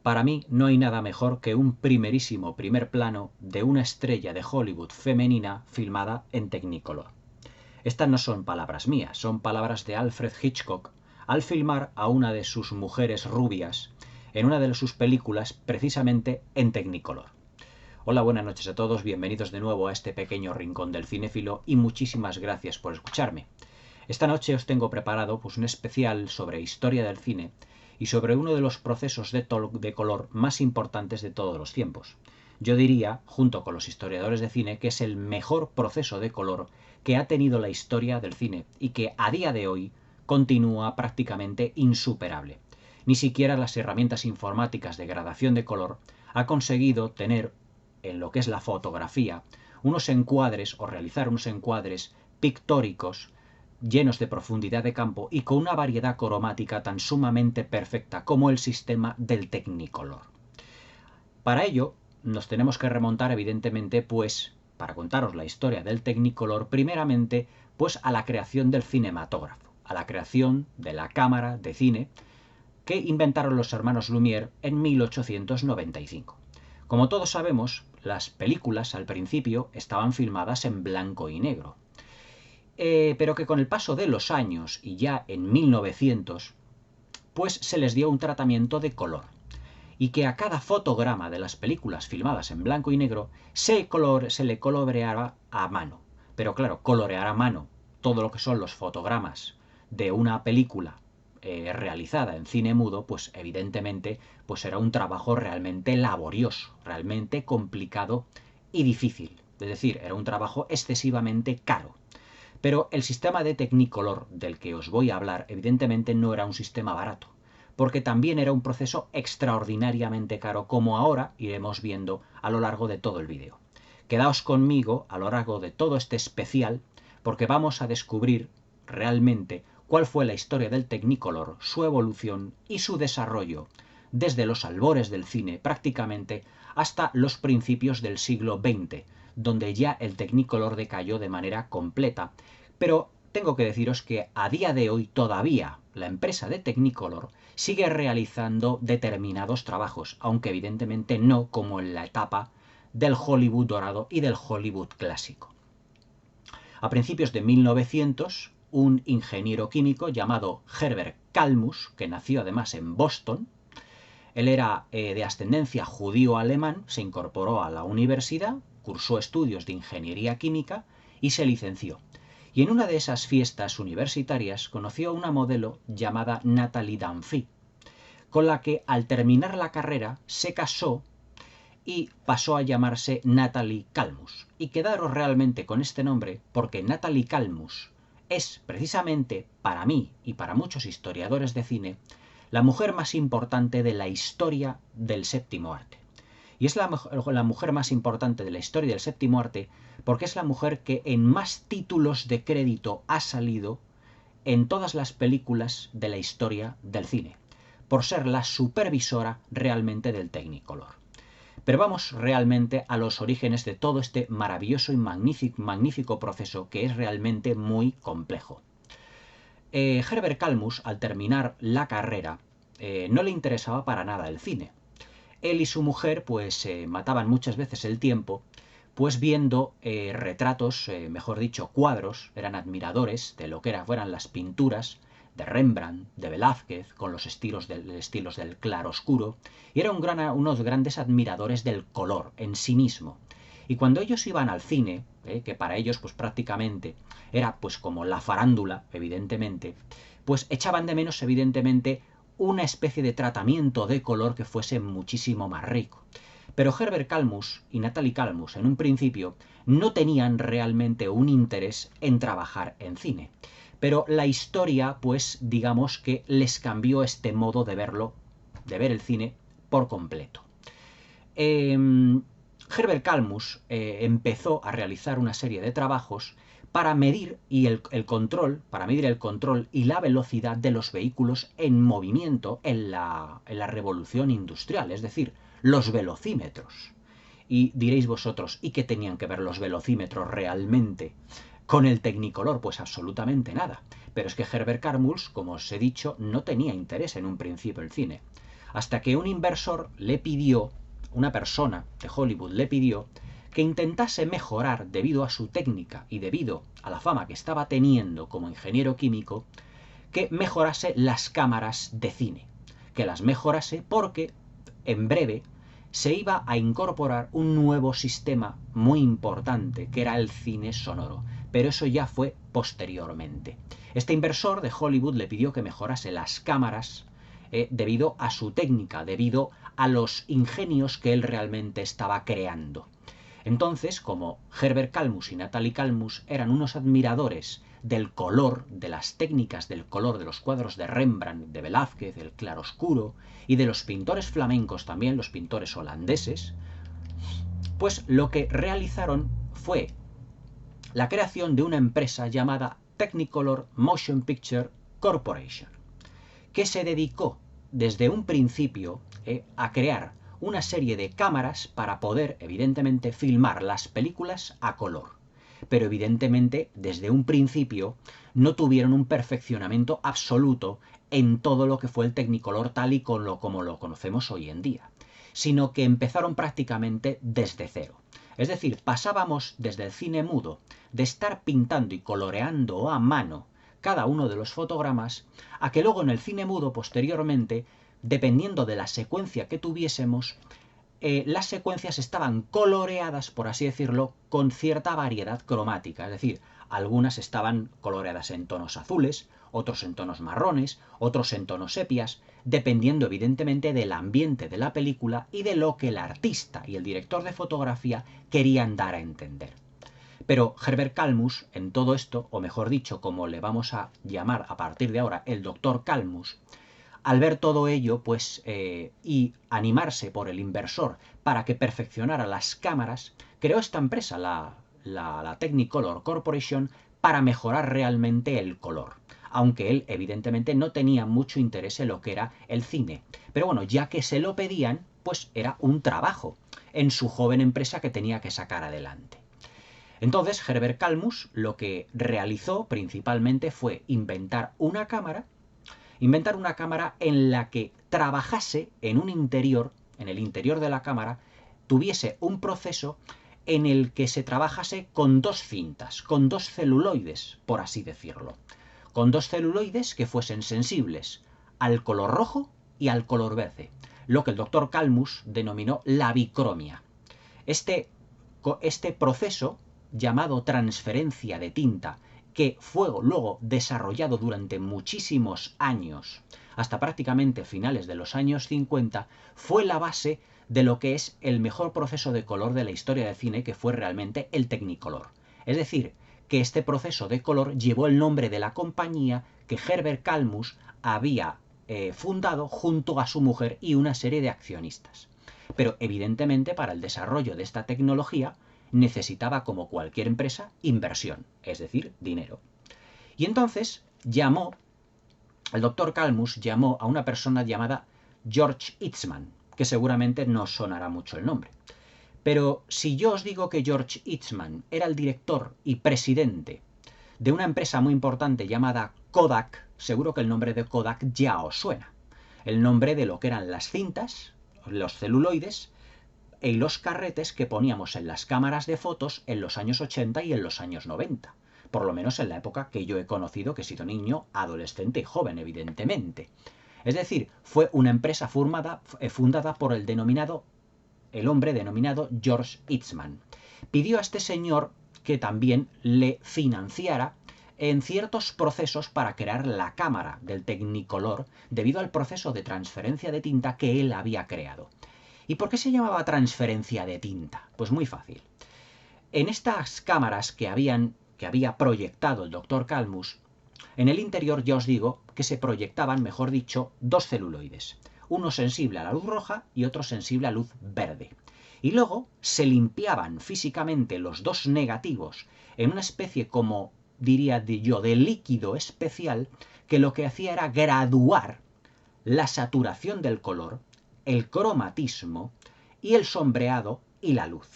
Para mí no hay nada mejor que un primerísimo primer plano de una estrella de Hollywood femenina filmada en Technicolor. Estas no son palabras mías, son palabras de Alfred Hitchcock al filmar a una de sus mujeres rubias en una de sus películas precisamente en Technicolor. Hola, buenas noches a todos, bienvenidos de nuevo a este pequeño rincón del cinéfilo y muchísimas gracias por escucharme. Esta noche os tengo preparado un especial sobre historia del cine y sobre uno de los procesos de color más importantes de todos los tiempos. Yo diría, junto con los historiadores de cine, que es el mejor proceso de color que ha tenido la historia del cine y que a día de hoy continúa prácticamente insuperable. Ni siquiera las herramientas informáticas de gradación de color ha conseguido tener en lo que es la fotografía unos encuadres o realizar unos encuadres pictóricos llenos de profundidad de campo y con una variedad cromática tan sumamente perfecta como el sistema del Technicolor. Para ello nos tenemos que remontar evidentemente para contaros la historia del Technicolor, primeramente a la creación del cinematógrafo, a la creación de la cámara de cine que inventaron los hermanos Lumière en 1895. Como todos sabemos, las películas al principio estaban filmadas en blanco y negro. Pero que con el paso de los años y ya en 1900, se les dio un tratamiento de color y que a cada fotograma de las películas filmadas en blanco y negro se le coloreaba a mano. Pero claro, colorear a mano todo lo que son los fotogramas de una película realizada en cine mudo, evidentemente era un trabajo realmente laborioso, realmente complicado y difícil. Es decir, era un trabajo excesivamente caro. Pero el sistema de Technicolor del que os voy a hablar evidentemente no era un sistema barato, porque también era un proceso extraordinariamente caro, como ahora iremos viendo a lo largo de todo el vídeo. Quedaos conmigo a lo largo de todo este especial, porque vamos a descubrir realmente cuál fue la historia del Technicolor, su evolución y su desarrollo, desde los albores del cine prácticamente hasta los principios del siglo XX, donde ya el Technicolor decayó de manera completa. Pero tengo que deciros que a día de hoy todavía la empresa de Technicolor sigue realizando determinados trabajos, aunque evidentemente no como en la etapa del Hollywood dorado y del Hollywood clásico. A principios de 1900, un ingeniero químico llamado Herbert Kalmus, que nació además en Boston, él era de ascendencia judío-alemán, se incorporó a la universidad, cursó estudios de ingeniería química y se licenció. Y en una de esas fiestas universitarias conoció a una modelo llamada Natalie Dunphy, con la que al terminar la carrera se casó y pasó a llamarse Natalie Kalmus. Y quedaros realmente con este nombre porque Natalie Kalmus es precisamente para mí y para muchos historiadores de cine la mujer más importante de la historia del séptimo arte. Y es la mujer más importante de la historia del séptimo arte porque es la mujer que en más títulos de crédito ha salido en todas las películas de la historia del cine, por ser la supervisora realmente del Technicolor. Pero vamos realmente a los orígenes de todo este maravilloso y magnífico proceso que es realmente muy complejo. Herbert Kalmus, al terminar la carrera, no le interesaba para nada el cine. Él y su mujer mataban muchas veces el tiempo viendo retratos, mejor dicho, cuadros, eran admiradores de lo que fueran las pinturas de Rembrandt, de Velázquez, con los estilos del claroscuro, y eran unos grandes admiradores del color en sí mismo. Y cuando ellos iban al cine, que para ellos prácticamente era como la farándula, evidentemente, echaban de menos evidentemente una especie de tratamiento de color que fuese muchísimo más rico. Pero Herbert Kalmus y Natalie Kalmus en un principio no tenían realmente un interés en trabajar en cine. Pero la historia, digamos que les cambió este modo de ver el cine por completo. Herbert Kalmus empezó a realizar una serie de trabajos para medir el control y la velocidad de los vehículos en movimiento en la revolución industrial, es decir, los velocímetros. Y diréis vosotros, ¿y qué tenían que ver los velocímetros realmente con el Technicolor? Pues absolutamente nada. Pero es que Herbert Kalmus, como os he dicho, no tenía interés en un principio en el cine. hasta que un inversor le pidió, una persona de Hollywood le pidió, que intentase mejorar, debido a su técnica y debido a la fama que estaba teniendo como ingeniero químico, que mejorase las cámaras de cine, que las mejorase porque en breve se iba a incorporar un nuevo sistema muy importante, que era el cine sonoro, pero eso ya fue posteriormente. Este inversor de Hollywood le pidió que mejorase las cámaras debido a su técnica, debido a los ingenios que él realmente estaba creando. Entonces, como Herbert Kalmus y Natalie Kalmus eran unos admiradores del color, de las técnicas del color de los cuadros de Rembrandt, de Velázquez, del claroscuro, y de los pintores flamencos también, los pintores holandeses, pues lo que realizaron fue la creación de una empresa llamada Technicolor Motion Picture Corporation, que se dedicó desde un principio a crear una serie de cámaras para poder, evidentemente, filmar las películas a color. Pero evidentemente, desde un principio, no tuvieron un perfeccionamiento absoluto en todo lo que fue el Technicolor tal y como lo conocemos hoy en día, sino que empezaron prácticamente desde cero. Es decir, pasábamos desde el cine mudo, de estar pintando y coloreando a mano cada uno de los fotogramas, a que luego en el cine mudo posteriormente, dependiendo de la secuencia que tuviésemos, las secuencias estaban coloreadas, por así decirlo, con cierta variedad cromática. Es decir, algunas estaban coloreadas en tonos azules, otros en tonos marrones, otros en tonos sepias, dependiendo evidentemente del ambiente de la película y de lo que el artista y el director de fotografía querían dar a entender. Pero Herbert Kalmus, en todo esto, o mejor dicho, como le vamos a llamar a partir de ahora el Dr. Kalmus, al ver todo ello, pues, y animarse por el inversor para que perfeccionara las cámaras, creó esta empresa, la Technicolor Corporation, para mejorar realmente el color. Aunque él, evidentemente, no tenía mucho interés en lo que era el cine. Pero bueno, ya que se lo pedían, pues era un trabajo en su joven empresa que tenía que sacar adelante. Entonces, Herbert Kalmus lo que realizó principalmente fue inventar una cámara en la que trabajase en un interior, en el interior de la cámara, tuviese un proceso en el que se trabajase con dos cintas, con dos celuloides, por así decirlo. Con dos celuloides que fuesen sensibles al color rojo y al color verde, lo que el Dr. Kalmus denominó la bicromia. Este proceso, llamado transferencia de tinta, que fue luego desarrollado durante muchísimos años, hasta prácticamente finales de los años 50, fue la base de lo que es el mejor proceso de color de la historia del cine, que fue realmente el Technicolor. Es decir, que este proceso de color llevó el nombre de la compañía que Herbert Kalmus había fundado junto a su mujer y una serie de accionistas. Pero evidentemente, para el desarrollo de esta tecnología necesitaba, como cualquier empresa, inversión, es decir, dinero. Y entonces el Dr. Kalmus llamó a una persona llamada George Eastman, que seguramente no os sonará mucho el nombre. Pero si yo os digo que George Eastman era el director y presidente de una empresa muy importante llamada Kodak, seguro que el nombre de Kodak ya os suena. El nombre de lo que eran las cintas, los celuloides y los carretes que poníamos en las cámaras de fotos en los años 80 y en los años 90. Por lo menos en la época que yo he conocido, que he sido niño, adolescente y joven, evidentemente. Es decir, fue una empresa fundada por el hombre denominado George Eastman. Pidió a este señor que también le financiara en ciertos procesos para crear la cámara del Technicolor, debido al proceso de transferencia de tinta que él había creado. ¿Y por qué se llamaba transferencia de tinta? Pues muy fácil. En estas cámaras que había proyectado el Dr. Kalmus, en el interior ya os digo que se proyectaban, mejor dicho, dos celuloides. Uno sensible a la luz roja y otro sensible a luz verde. Y luego se limpiaban físicamente los dos negativos en una especie, como diría yo, de líquido especial, que lo que hacía era graduar la saturación del color, el cromatismo y el sombreado y la luz.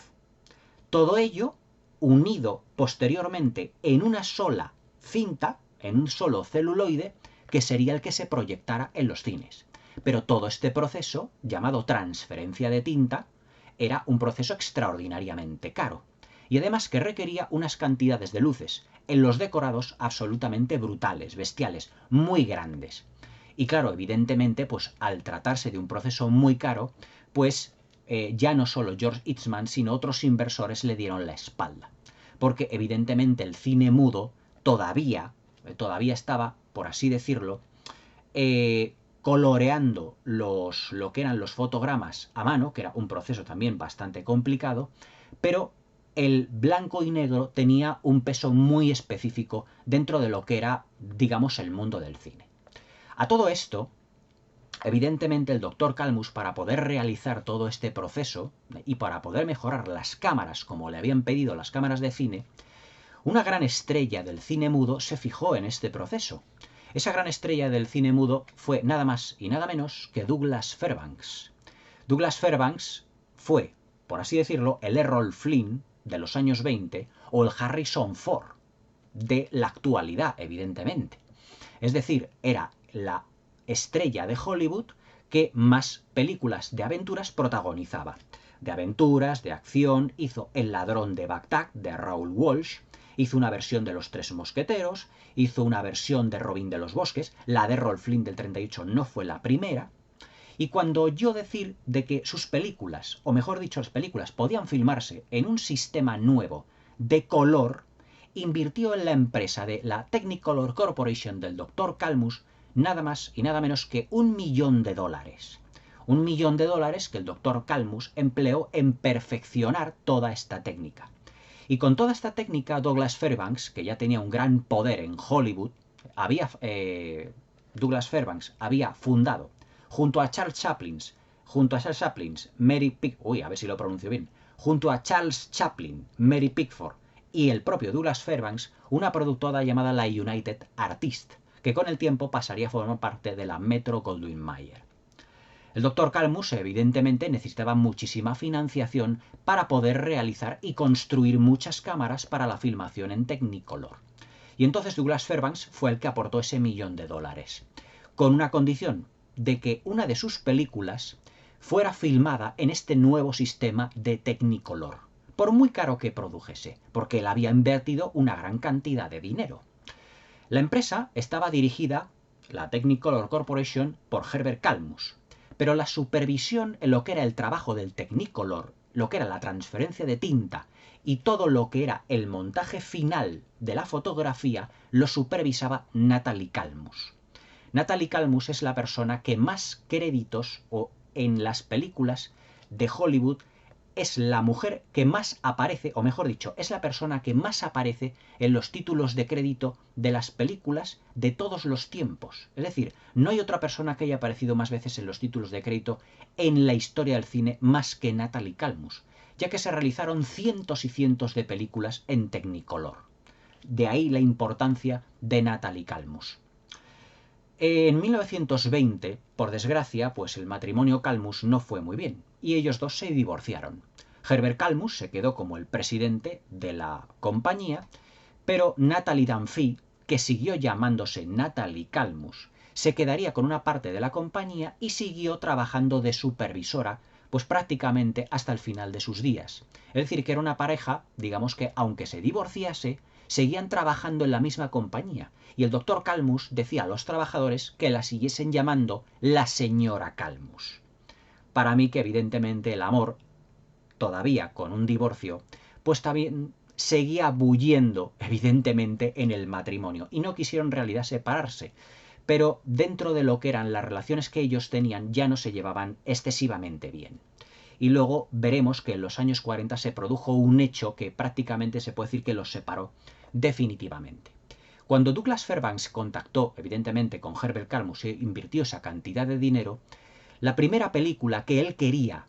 Todo ello unido posteriormente en una sola cinta, en un solo celuloide, que sería el que se proyectara en los cines. Pero todo este proceso, llamado transferencia de tinta, era un proceso extraordinariamente caro. Y además que requería unas cantidades de luces en los decorados absolutamente brutales, bestiales, muy grandes. Y claro, evidentemente, pues al tratarse de un proceso muy caro, pues ya no solo George Eastman, sino otros inversores le dieron la espalda. Porque evidentemente el cine mudo todavía estaba, por así decirlo, coloreando lo que eran los fotogramas a mano, que era un proceso también bastante complicado, pero el blanco y negro tenía un peso muy específico dentro de lo que era, digamos, el mundo del cine. A todo esto, evidentemente el doctor Kalmus, para poder realizar todo este proceso y para poder mejorar las cámaras como le habían pedido las cámaras de cine, una gran estrella del cine mudo se fijó en este proceso. Esa gran estrella del cine mudo fue nada más y nada menos que Douglas Fairbanks. Douglas Fairbanks fue, por así decirlo, el Errol Flynn de los años 20 o el Harrison Ford de la actualidad, evidentemente. Es decir, era la estrella de Hollywood que más películas de aventuras protagonizaba. De aventuras, de acción, hizo El ladrón de Bagdad de Raoul Walsh, hizo una versión de Los Tres Mosqueteros, hizo una versión de Robin de los Bosques, la de Errol Flynn del 38 no fue la primera. Y cuando oyó decir de que sus películas, o mejor dicho, las películas podían filmarse en un sistema nuevo de color, invirtió en la empresa de la Technicolor Corporation del Dr. Kalmus nada más y nada menos que $1 millón. $1 millón que el Dr. Kalmus empleó en perfeccionar toda esta técnica. Y con toda esta técnica, Douglas Fairbanks, que ya tenía un gran poder en Hollywood, Douglas Fairbanks había fundado, junto a Charles Chaplin, Mary Pickford y el propio Douglas Fairbanks, una productora llamada la United Artists, que con el tiempo pasaría a formar parte de la Metro-Goldwyn-Mayer. El Dr. Kalmus evidentemente necesitaba muchísima financiación para poder realizar y construir muchas cámaras para la filmación en Technicolor. Y entonces Douglas Fairbanks fue el que aportó ese $1 millón, con una condición, de que una de sus películas fuera filmada en este nuevo sistema de Technicolor, por muy caro que produjese, porque él había invertido una gran cantidad de dinero. La empresa estaba dirigida, la Technicolor Corporation, por Herbert Kalmus, pero la supervisión en lo que era el trabajo del Technicolor, lo que era la transferencia de tinta y todo lo que era el montaje final de la fotografía, lo supervisaba Natalie Kalmus. Natalie Kalmus es la persona que más créditos o en las películas de Hollywood es la mujer que más aparece, o mejor dicho, es la persona que más aparece en los títulos de crédito de las películas de todos los tiempos. Es decir, no hay otra persona que haya aparecido más veces en los títulos de crédito en la historia del cine más que Natalie Kalmus, ya que se realizaron cientos y cientos de películas en Technicolor. De ahí la importancia de Natalie Kalmus. En 1920, por desgracia, pues el matrimonio Kalmus no fue muy bien, y ellos dos se divorciaron. Herbert Kalmus se quedó como el presidente de la compañía, pero Natalie Dunphy, que siguió llamándose Natalie Kalmus, se quedaría con una parte de la compañía y siguió trabajando de supervisora, pues prácticamente hasta el final de sus días. Es decir, que era una pareja, digamos que aunque se divorciase, seguían trabajando en la misma compañía, y el doctor Kalmus decía a los trabajadores que la siguiesen llamando la señora Kalmus. Para mí que evidentemente el amor, todavía con un divorcio, pues también seguía bulliendo evidentemente en el matrimonio, y no quisieron en realidad separarse, pero dentro de lo que eran las relaciones que ellos tenían ya no se llevaban excesivamente bien. Y luego veremos que en los años 40 se produjo un hecho que prácticamente se puede decir que los separó definitivamente. Cuando Douglas Fairbanks contactó evidentemente con Herbert Kalmus e invirtió esa cantidad de dinero, la primera película que él quería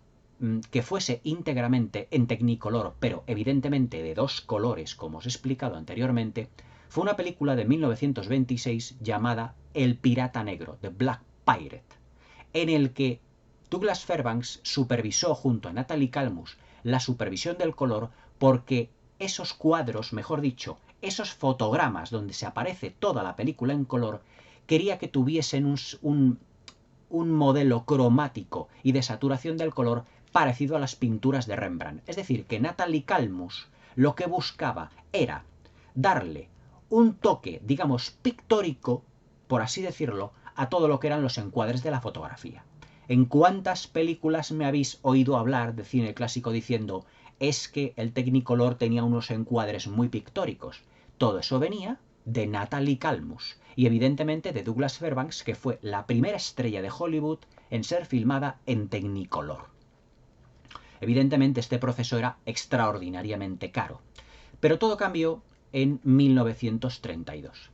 que fuese íntegramente en Technicolor, pero evidentemente de dos colores, como os he explicado anteriormente, fue una película de 1926 llamada El Pirata Negro, The Black Pirate, en el que Douglas Fairbanks supervisó junto a Natalie Kalmus la supervisión del color, porque esos cuadros, mejor dicho, esos fotogramas donde se aparece toda la película en color, quería que tuviesen un modelo cromático y de saturación del color parecido a las pinturas de Rembrandt. Es decir, que Natalie Calmus lo que buscaba era darle un toque, digamos, pictórico, por así decirlo, a todo lo que eran los encuadres de la fotografía. ¿En cuántas películas me habéis oído hablar de cine clásico diciendo es que el Technicolor tenía unos encuadres muy pictóricos? Todo eso venía de Natalie Calmus y evidentemente de Douglas Fairbanks, que fue la primera estrella de Hollywood en ser filmada en Technicolor. Evidentemente este proceso era extraordinariamente caro, pero todo cambió en 1932.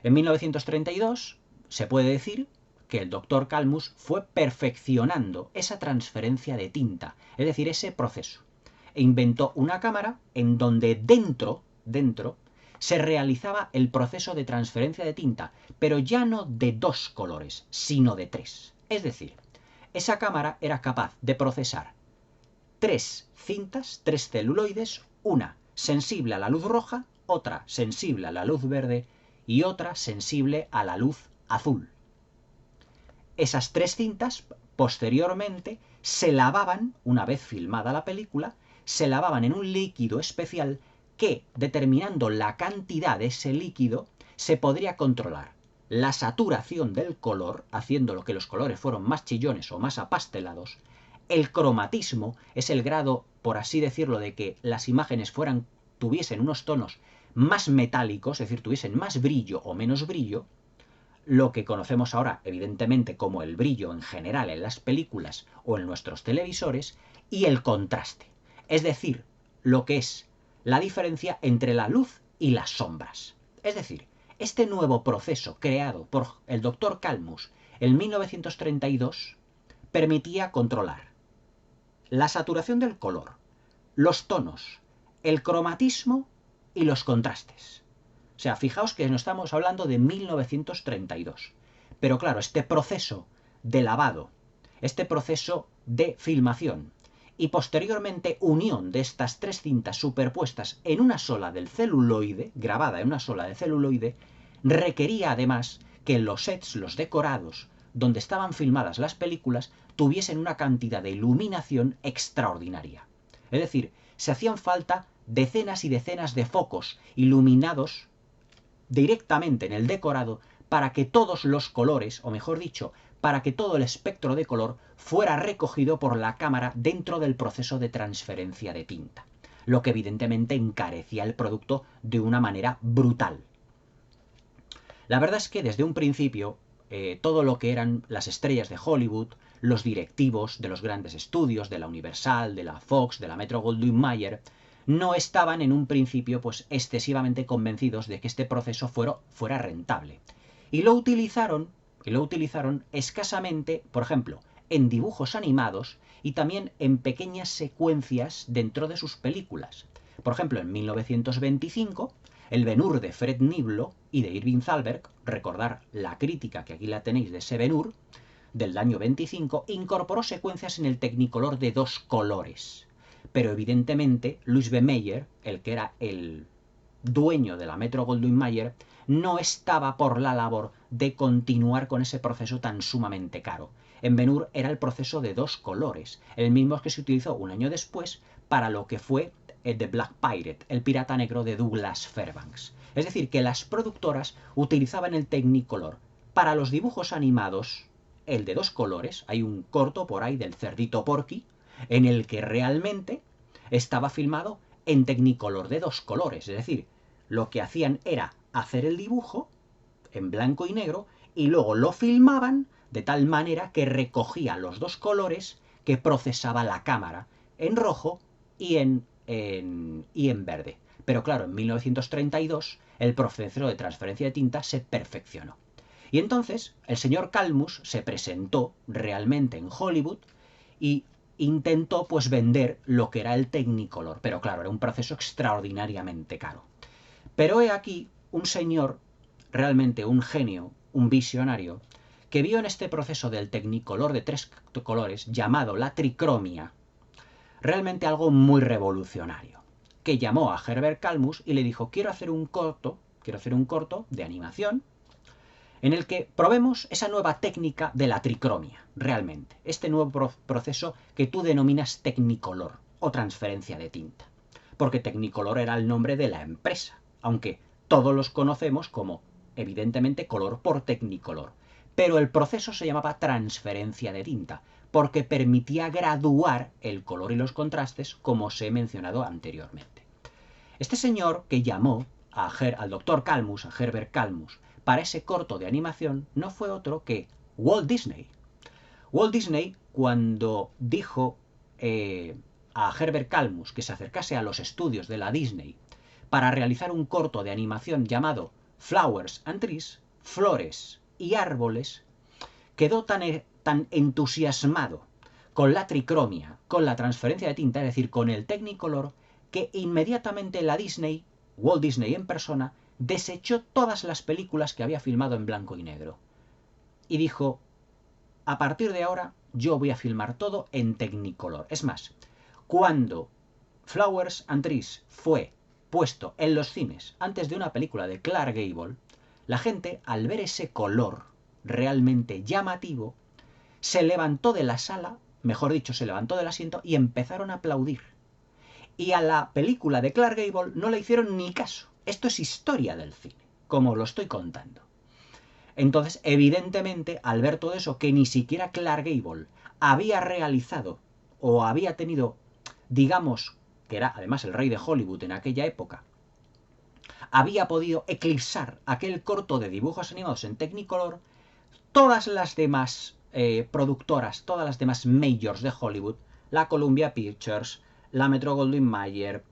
En 1932 se puede decir que el doctor Calmus fue perfeccionando esa transferencia de tinta, es decir, ese proceso, e inventó una cámara en donde dentro se realizaba el proceso de transferencia de tinta, pero ya no de 2 colores, sino de 3. Es decir, esa cámara era capaz de procesar 3 cintas, 3 celuloides, una sensible a la luz roja, otra sensible a la luz verde y otra sensible a la luz azul. Esas 3 cintas posteriormente se lavaban, una vez filmada la película, se lavaban en un líquido especial que, determinando la cantidad de ese líquido, se podría controlar la saturación del color, haciendo que los colores fueran más chillones o más apastelados. El cromatismo es el grado, por así decirlo, de que las imágenes tuviesen unos tonos más metálicos, es decir, tuviesen más brillo o menos brillo, lo que conocemos ahora, evidentemente, como el brillo en general en las películas o en nuestros televisores, y el contraste, es decir, lo que es la diferencia entre la luz y las sombras. Es decir, este nuevo proceso creado por el doctor Calmus en 1932 permitía controlar la saturación del color, los tonos, el cromatismo y los contrastes. O sea, fijaos que no estamos hablando de 1932. Pero claro, este proceso de lavado, este proceso de filmación y posteriormente unión de estas 3 cintas superpuestas en una sola del celuloide, grabada en una sola de celuloide, requería además que los sets, los decorados, donde estaban filmadas las películas, tuviesen una cantidad de iluminación extraordinaria. Es decir, se hacían falta decenas y decenas de focos iluminados directamente en el decorado para que todos los colores, o mejor dicho, para que todo el espectro de color fuera recogido por la cámara dentro del proceso de transferencia de tinta, lo que evidentemente encarecía el producto de una manera brutal. La verdad es que desde un principio todo lo que eran las estrellas de Hollywood, los directivos de los grandes estudios, de la Universal, de la Fox, de la Metro-Goldwyn-Mayer, no estaban en un principio pues excesivamente convencidos de que este proceso fuera rentable. Y lo utilizaron escasamente, por ejemplo, en dibujos animados y también en pequeñas secuencias dentro de sus películas. Por ejemplo, en 1925, el Ben-Hur de Fred Niblo y de Irving Thalberg, recordar la crítica que aquí la tenéis de ese Ben-Hur, del año 25, incorporó secuencias en el Technicolor de 2 colores. Pero evidentemente Louis B. Mayer, el que era el dueño de la Metro-Goldwyn-Mayer, no estaba por la labor de continuar con ese proceso tan sumamente caro. En Ben-Hur era el proceso de 2 colores, el mismo que se utilizó un año después para lo que fue The Black Pirate, el pirata negro de Douglas Fairbanks. Es decir, que las productoras utilizaban el Technicolor para los dibujos animados, el de 2 colores. Hay un corto por ahí del cerdito Porky, en el que realmente estaba filmado en Technicolor de 2 colores. Es decir, lo que hacían era hacer el dibujo en blanco y negro y luego lo filmaban de tal manera que recogía los 2 colores que procesaba la cámara en rojo y en verde. Pero claro, en 1932 el proceso de transferencia de tinta se perfeccionó. Y entonces el señor Calmus se presentó realmente en Hollywood y intentó pues vender lo que era el Technicolor. Pero claro, era un proceso extraordinariamente caro. Pero he aquí un señor, realmente un genio, un visionario, que vio en este proceso del Technicolor de 3 colores, llamado la tricromia, realmente algo muy revolucionario, que llamó a Herbert Calmus y le dijo: quiero hacer un corto de animación en el que probemos esa nueva técnica de la tricromia, realmente, este nuevo proceso que tú denominas Technicolor o transferencia de tinta, porque Technicolor era el nombre de la empresa, aunque todos los conocemos como, evidentemente, color por Technicolor, pero el proceso se llamaba transferencia de tinta, porque permitía graduar el color y los contrastes, como os he mencionado anteriormente. Este señor que llamó al doctor Calmus, a Herbert Calmus, para ese corto de animación, no fue otro que Walt Disney. Walt Disney, cuando dijo a Herbert Calmus que se acercase a los estudios de la Disney para realizar un corto de animación llamado Flowers and Trees, Flores y Árboles, quedó tan entusiasmado con la tricromia, con la transferencia de tinta, es decir, con el Technicolor, que inmediatamente la Disney, Walt Disney en persona, desechó todas las películas que había filmado en blanco y negro. Y dijo, a partir de ahora yo voy a filmar todo en Technicolor. Es más, cuando Flowers and Trees fue puesto en los cines antes de una película de Clark Gable, la gente, al ver ese color realmente llamativo, se levantó de la sala, mejor dicho, se levantó del asiento y empezaron a aplaudir. Y a la película de Clark Gable no le hicieron ni caso. Esto es historia del cine, como lo estoy contando. Entonces, evidentemente, al ver todo eso, que ni siquiera Clark Gable había realizado o había tenido, digamos, que era además el rey de Hollywood en aquella época, había podido eclipsar aquel corto de dibujos animados en Technicolor, todas las demás productoras, todas las demás majors de Hollywood, la Columbia Pictures, la Metro-Goldwyn-Mayer,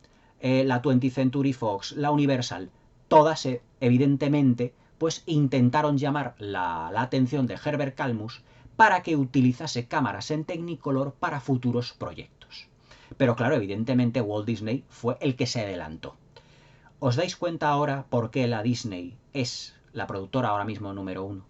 la 20th Century Fox, la Universal, todas evidentemente pues intentaron llamar la atención de Herbert Calmus para que utilizase cámaras en Technicolor para futuros proyectos. Pero claro, evidentemente Walt Disney fue el que se adelantó. ¿Os dais cuenta ahora por qué la Disney es la productora ahora mismo número 1?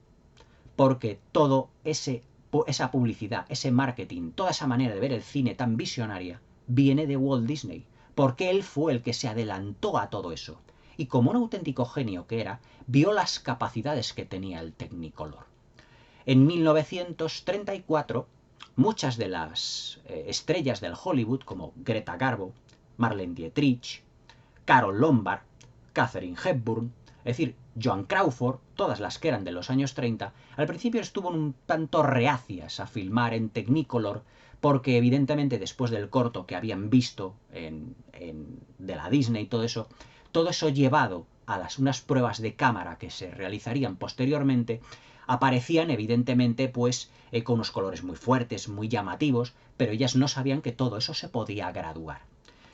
Porque todo esa publicidad, ese marketing, toda esa manera de ver el cine tan visionaria viene de Walt Disney, porque él fue el que se adelantó a todo eso. Y como un auténtico genio que era, vio las capacidades que tenía el Technicolor. En 1934, muchas de las estrellas del Hollywood, como Greta Garbo, Marlene Dietrich, Carole Lombard, Katharine Hepburn, es decir, Joan Crawford, todas las que eran de los años 30, al principio estuvo un tanto reacias a filmar en Technicolor, porque evidentemente después del corto que habían visto de la Disney y todo eso llevado a unas pruebas de cámara que se realizarían posteriormente, aparecían evidentemente pues con unos colores muy fuertes, muy llamativos, pero ellas no sabían que todo eso se podía graduar.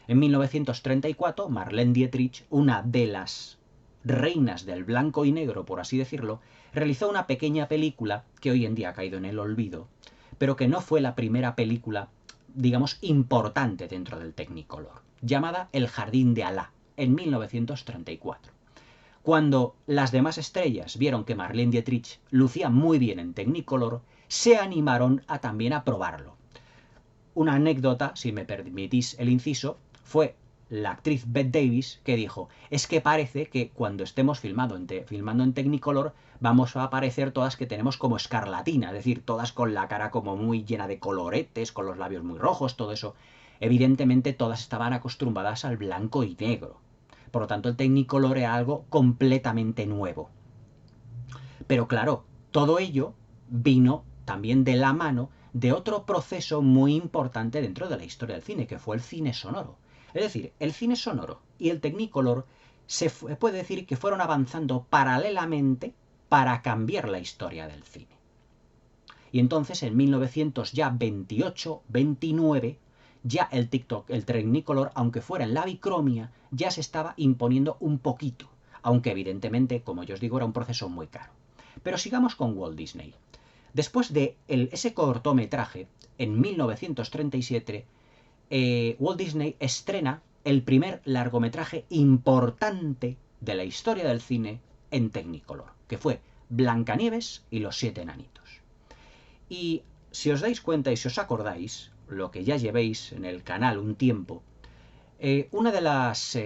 En 1934, Marlene Dietrich, una de las reinas del blanco y negro, por así decirlo, realizó una pequeña película que hoy en día ha caído en el olvido, pero que no fue la primera película, digamos, importante dentro del Technicolor, llamada El jardín de Alá, en 1934. Cuando las demás estrellas vieron que Marlene Dietrich lucía muy bien en Technicolor, se animaron a también a probarlo. Una anécdota, si me permitís el inciso, fue la actriz Bette Davis que dijo, es que parece que cuando estemos filmando en Technicolor vamos a aparecer todas que tenemos como escarlatina, es decir, todas con la cara como muy llena de coloretes, con los labios muy rojos, todo eso. Evidentemente todas estaban acostumbradas al blanco y negro. Por lo tanto, el Technicolor era algo completamente nuevo. Pero claro, todo ello vino también de la mano de otro proceso muy importante dentro de la historia del cine, que fue el cine sonoro. Es decir, el cine sonoro y el Technicolor puede decir que fueron avanzando paralelamente para cambiar la historia del cine. Y entonces en 1928-29 ya el Technicolor, aunque fuera en la bicromia, ya se estaba imponiendo un poquito, aunque evidentemente, como yo os digo, era un proceso muy caro. Pero sigamos con Walt Disney. Después de ese cortometraje, en 1937, Walt Disney estrena el primer largometraje importante de la historia del cine en Technicolor, que fue Blancanieves y los 7 enanitos. Y si os dais cuenta y si os acordáis, lo que ya llevéis en el canal un tiempo, una de las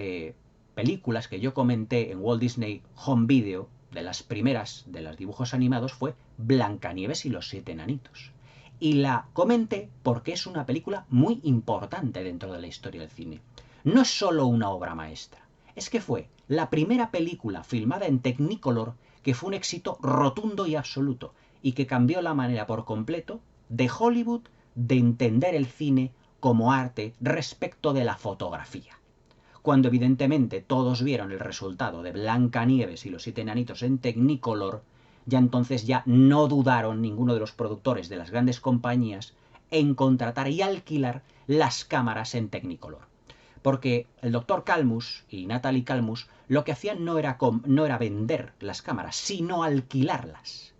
películas que yo comenté en Walt Disney Home Video, de las primeras de los dibujos animados fue Blancanieves y los 7 enanitos. Y la comenté porque es una película muy importante dentro de la historia del cine. No es solo una obra maestra, es que fue la primera película filmada en Technicolor que fue un éxito rotundo y absoluto y que cambió la manera por completo de Hollywood de entender el cine como arte respecto de la fotografía. Cuando evidentemente todos vieron el resultado de Blancanieves y los 7 enanitos en Technicolor, ya entonces ya no dudaron ninguno de los productores de las grandes compañías en contratar y alquilar las cámaras en Technicolor. Porque el Dr. Kalmus y Natalie Kalmus lo que hacían no era vender las cámaras, sino alquilarlas.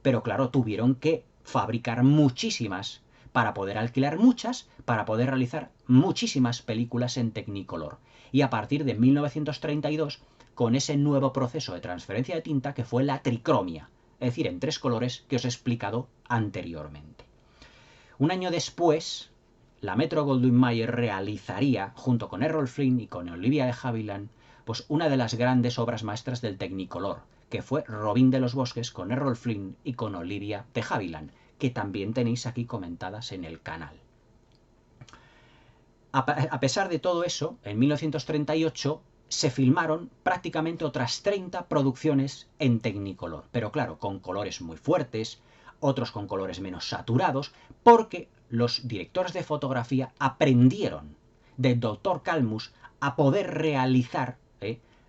Pero claro, tuvieron que fabricar muchísimas para poder alquilar muchas, para poder realizar muchísimas películas en Technicolor. Y a partir de 1932, con ese nuevo proceso de transferencia de tinta que fue la tricromia, es decir, en 3 colores que os he explicado anteriormente. Un año después, la Metro-Goldwyn-Mayer realizaría, junto con Errol Flynn y con Olivia de Havilland, pues una de las grandes obras maestras del Technicolor, que fue Robin de los Bosques con Errol Flynn y con Olivia de Havilland, que también tenéis aquí comentadas en el canal. A pesar de todo eso, en 1938 se filmaron prácticamente otras 30 producciones en Technicolor, pero claro, con colores muy fuertes, otros con colores menos saturados, porque los directores de fotografía aprendieron del Dr. Kalmus a poder realizar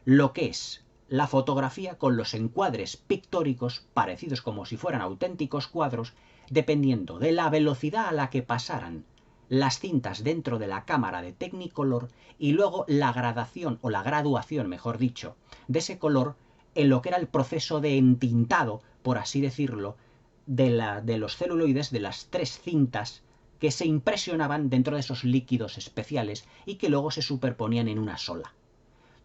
lo que es la fotografía con los encuadres pictóricos parecidos como si fueran auténticos cuadros, dependiendo de la velocidad a la que pasaran las cintas dentro de la cámara de Technicolor y luego la gradación o la graduación, mejor dicho, de ese color en lo que era el proceso de entintado, por así decirlo, de los celuloides de las 3 cintas que se impresionaban dentro de esos líquidos especiales y que luego se superponían en una sola.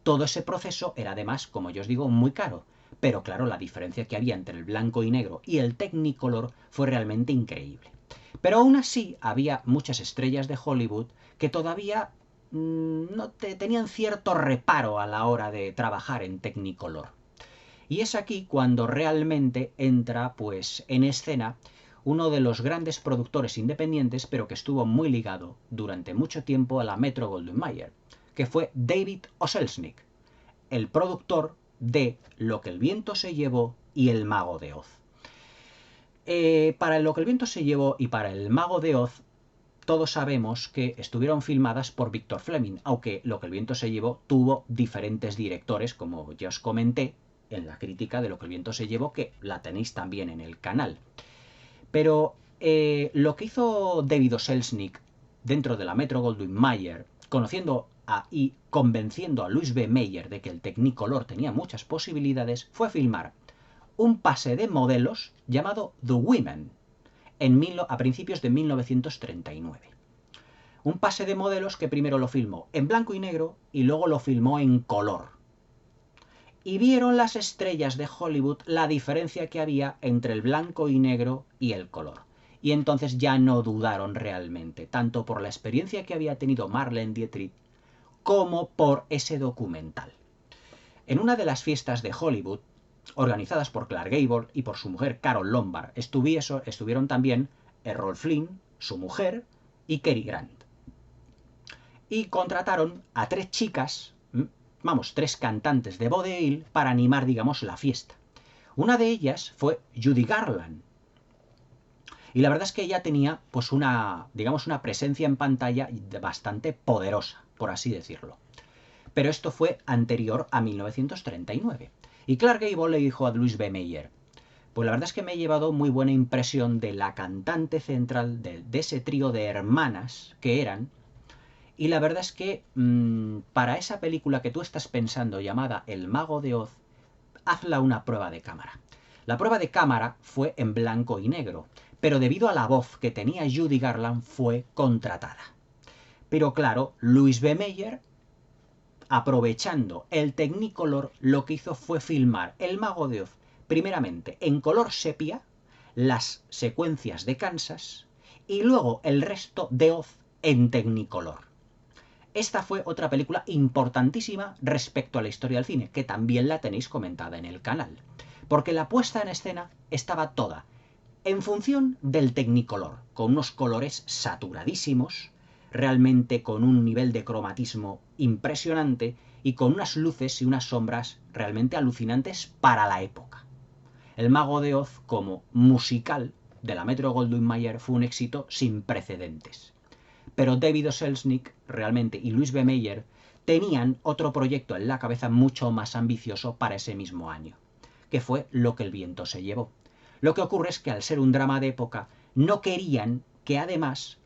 Todo ese proceso era además, como yo os digo, muy caro, pero claro, la diferencia que había entre el blanco y negro y el Technicolor fue realmente increíble. Pero aún así había muchas estrellas de Hollywood que todavía no tenían cierto reparo a la hora de trabajar en Technicolor. Y es aquí cuando realmente entra pues en escena uno de los grandes productores independientes, pero que estuvo muy ligado durante mucho tiempo a la Metro-Goldwyn-Mayer, que fue David O. Selznick, el productor de Lo que el viento se llevó y El mago de Oz. Para Lo que el viento se llevó y para El mago de Oz, todos sabemos que estuvieron filmadas por Victor Fleming, aunque Lo que el viento se llevó tuvo diferentes directores, como ya os comenté en la crítica de Lo que el viento se llevó, que la tenéis también en el canal. Pero lo que hizo David O. Selznick dentro de la Metro-Goldwyn-Mayer, conociendo y convenciendo a Louis B. Mayer de que el Technicolor tenía muchas posibilidades, fue filmar un pase de modelos llamado The Women a principios de 1939. Un pase de modelos que primero lo filmó en blanco y negro y luego lo filmó en color. Y vieron las estrellas de Hollywood la diferencia que había entre el blanco y negro y el color. Y entonces ya no dudaron realmente, tanto por la experiencia que había tenido Marlene Dietrich como por ese documental. En una de las fiestas de Hollywood, organizadas por Clark Gable y por su mujer Carole Lombard, estuvieron también Errol Flynn, su mujer, y Cary Grant. Y contrataron a 3 chicas, 3 cantantes de vodevil para animar, digamos, la fiesta. Una de ellas fue Judy Garland. Y la verdad es que ella tenía, pues, una presencia en pantalla bastante poderosa, por así decirlo. Pero esto fue anterior a 1939. Y Clark Gable le dijo a Louis B. Mayer, pues la verdad es que me he llevado muy buena impresión de la cantante central de ese trío de hermanas que eran, y la verdad es que para esa película que tú estás pensando llamada El mago de Oz, hazla una prueba de cámara. La prueba de cámara fue en blanco y negro, pero debido a la voz que tenía Judy Garland fue contratada. Pero claro, Louis B. Mayer, aprovechando el Technicolor, lo que hizo fue filmar El mago de Oz, primeramente en color sepia, las secuencias de Kansas, y luego el resto de Oz en Technicolor. esta fue otra película importantísima respecto a la historia del cine, que también la tenéis comentada en el canal. Porque la puesta en escena estaba toda en función del Technicolor, con unos colores saturadísimos, realmente con un nivel de cromatismo impresionante y con unas luces y unas sombras realmente alucinantes para la época. El Mago de Oz, como musical de la Metro-Goldwyn-Mayer, fue un éxito sin precedentes. Pero David O. Selznick realmente y Louis B. Mayer tenían otro proyecto en la cabeza mucho más ambicioso para ese mismo año, que fue Lo que el viento se llevó. Lo que ocurre es que al ser un drama de época, no querían que además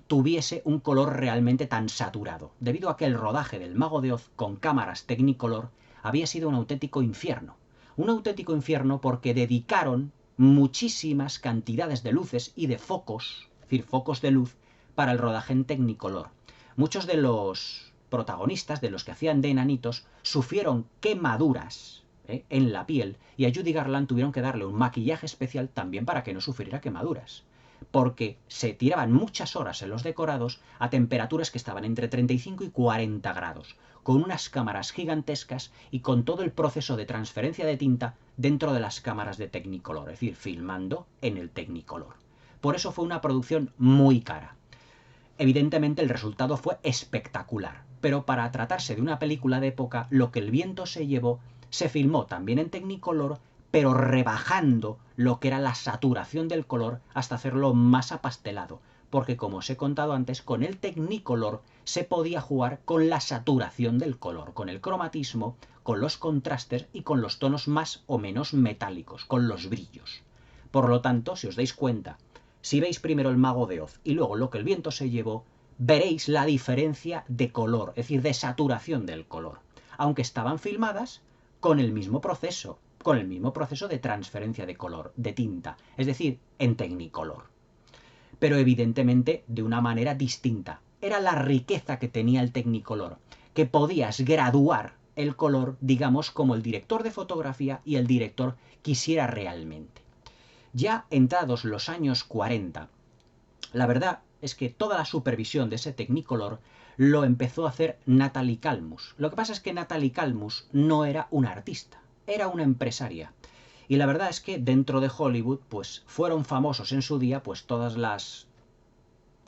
tuviese un color realmente tan saturado, debido a que el rodaje del Mago de Oz con cámaras Technicolor había sido un auténtico infierno. Un auténtico infierno porque dedicaron muchísimas cantidades de luces y de focos, es decir, focos de luz, para el rodaje en Technicolor. Muchos de los protagonistas, de los que hacían de enanitos, sufrieron quemaduras en la piel, y a Judy Garland tuvieron que darle un maquillaje especial también para que no sufriera quemaduras, porque se tiraban muchas horas en los decorados a temperaturas que estaban entre 35 y 40 grados, con unas cámaras gigantescas y con todo el proceso de transferencia de tinta dentro de las cámaras de Technicolor, es decir, filmando en el Technicolor. Por eso fue una producción muy cara. Evidentemente el resultado fue espectacular, pero para tratarse de una película de época, Lo que el viento se llevó se filmó también en Technicolor, pero rebajando lo que era la saturación del color hasta hacerlo más apastelado, porque como os he contado antes, con el Technicolor se podía jugar con la saturación del color, con el cromatismo, con los contrastes y con los tonos más o menos metálicos, con los brillos. Por lo tanto, si os dais cuenta, si veis primero El Mago de Oz y luego Lo que el viento se llevó, veréis la diferencia de color, es decir, de saturación del color, aunque estaban filmadas con el mismo proceso de transferencia de color, de tinta, es decir, en Technicolor. Pero evidentemente de una manera distinta. Era la riqueza que tenía el Technicolor, que podías graduar el color, digamos, como el director de fotografía y el director quisiera realmente. Ya entrados los años 40, la verdad es que toda la supervisión de ese Technicolor lo empezó a hacer Natalie Kalmus. Lo que pasa es que Natalie Kalmus no era una artista, era una empresaria. Y la verdad es que dentro de Hollywood, pues fueron famosos en su día, pues todas las...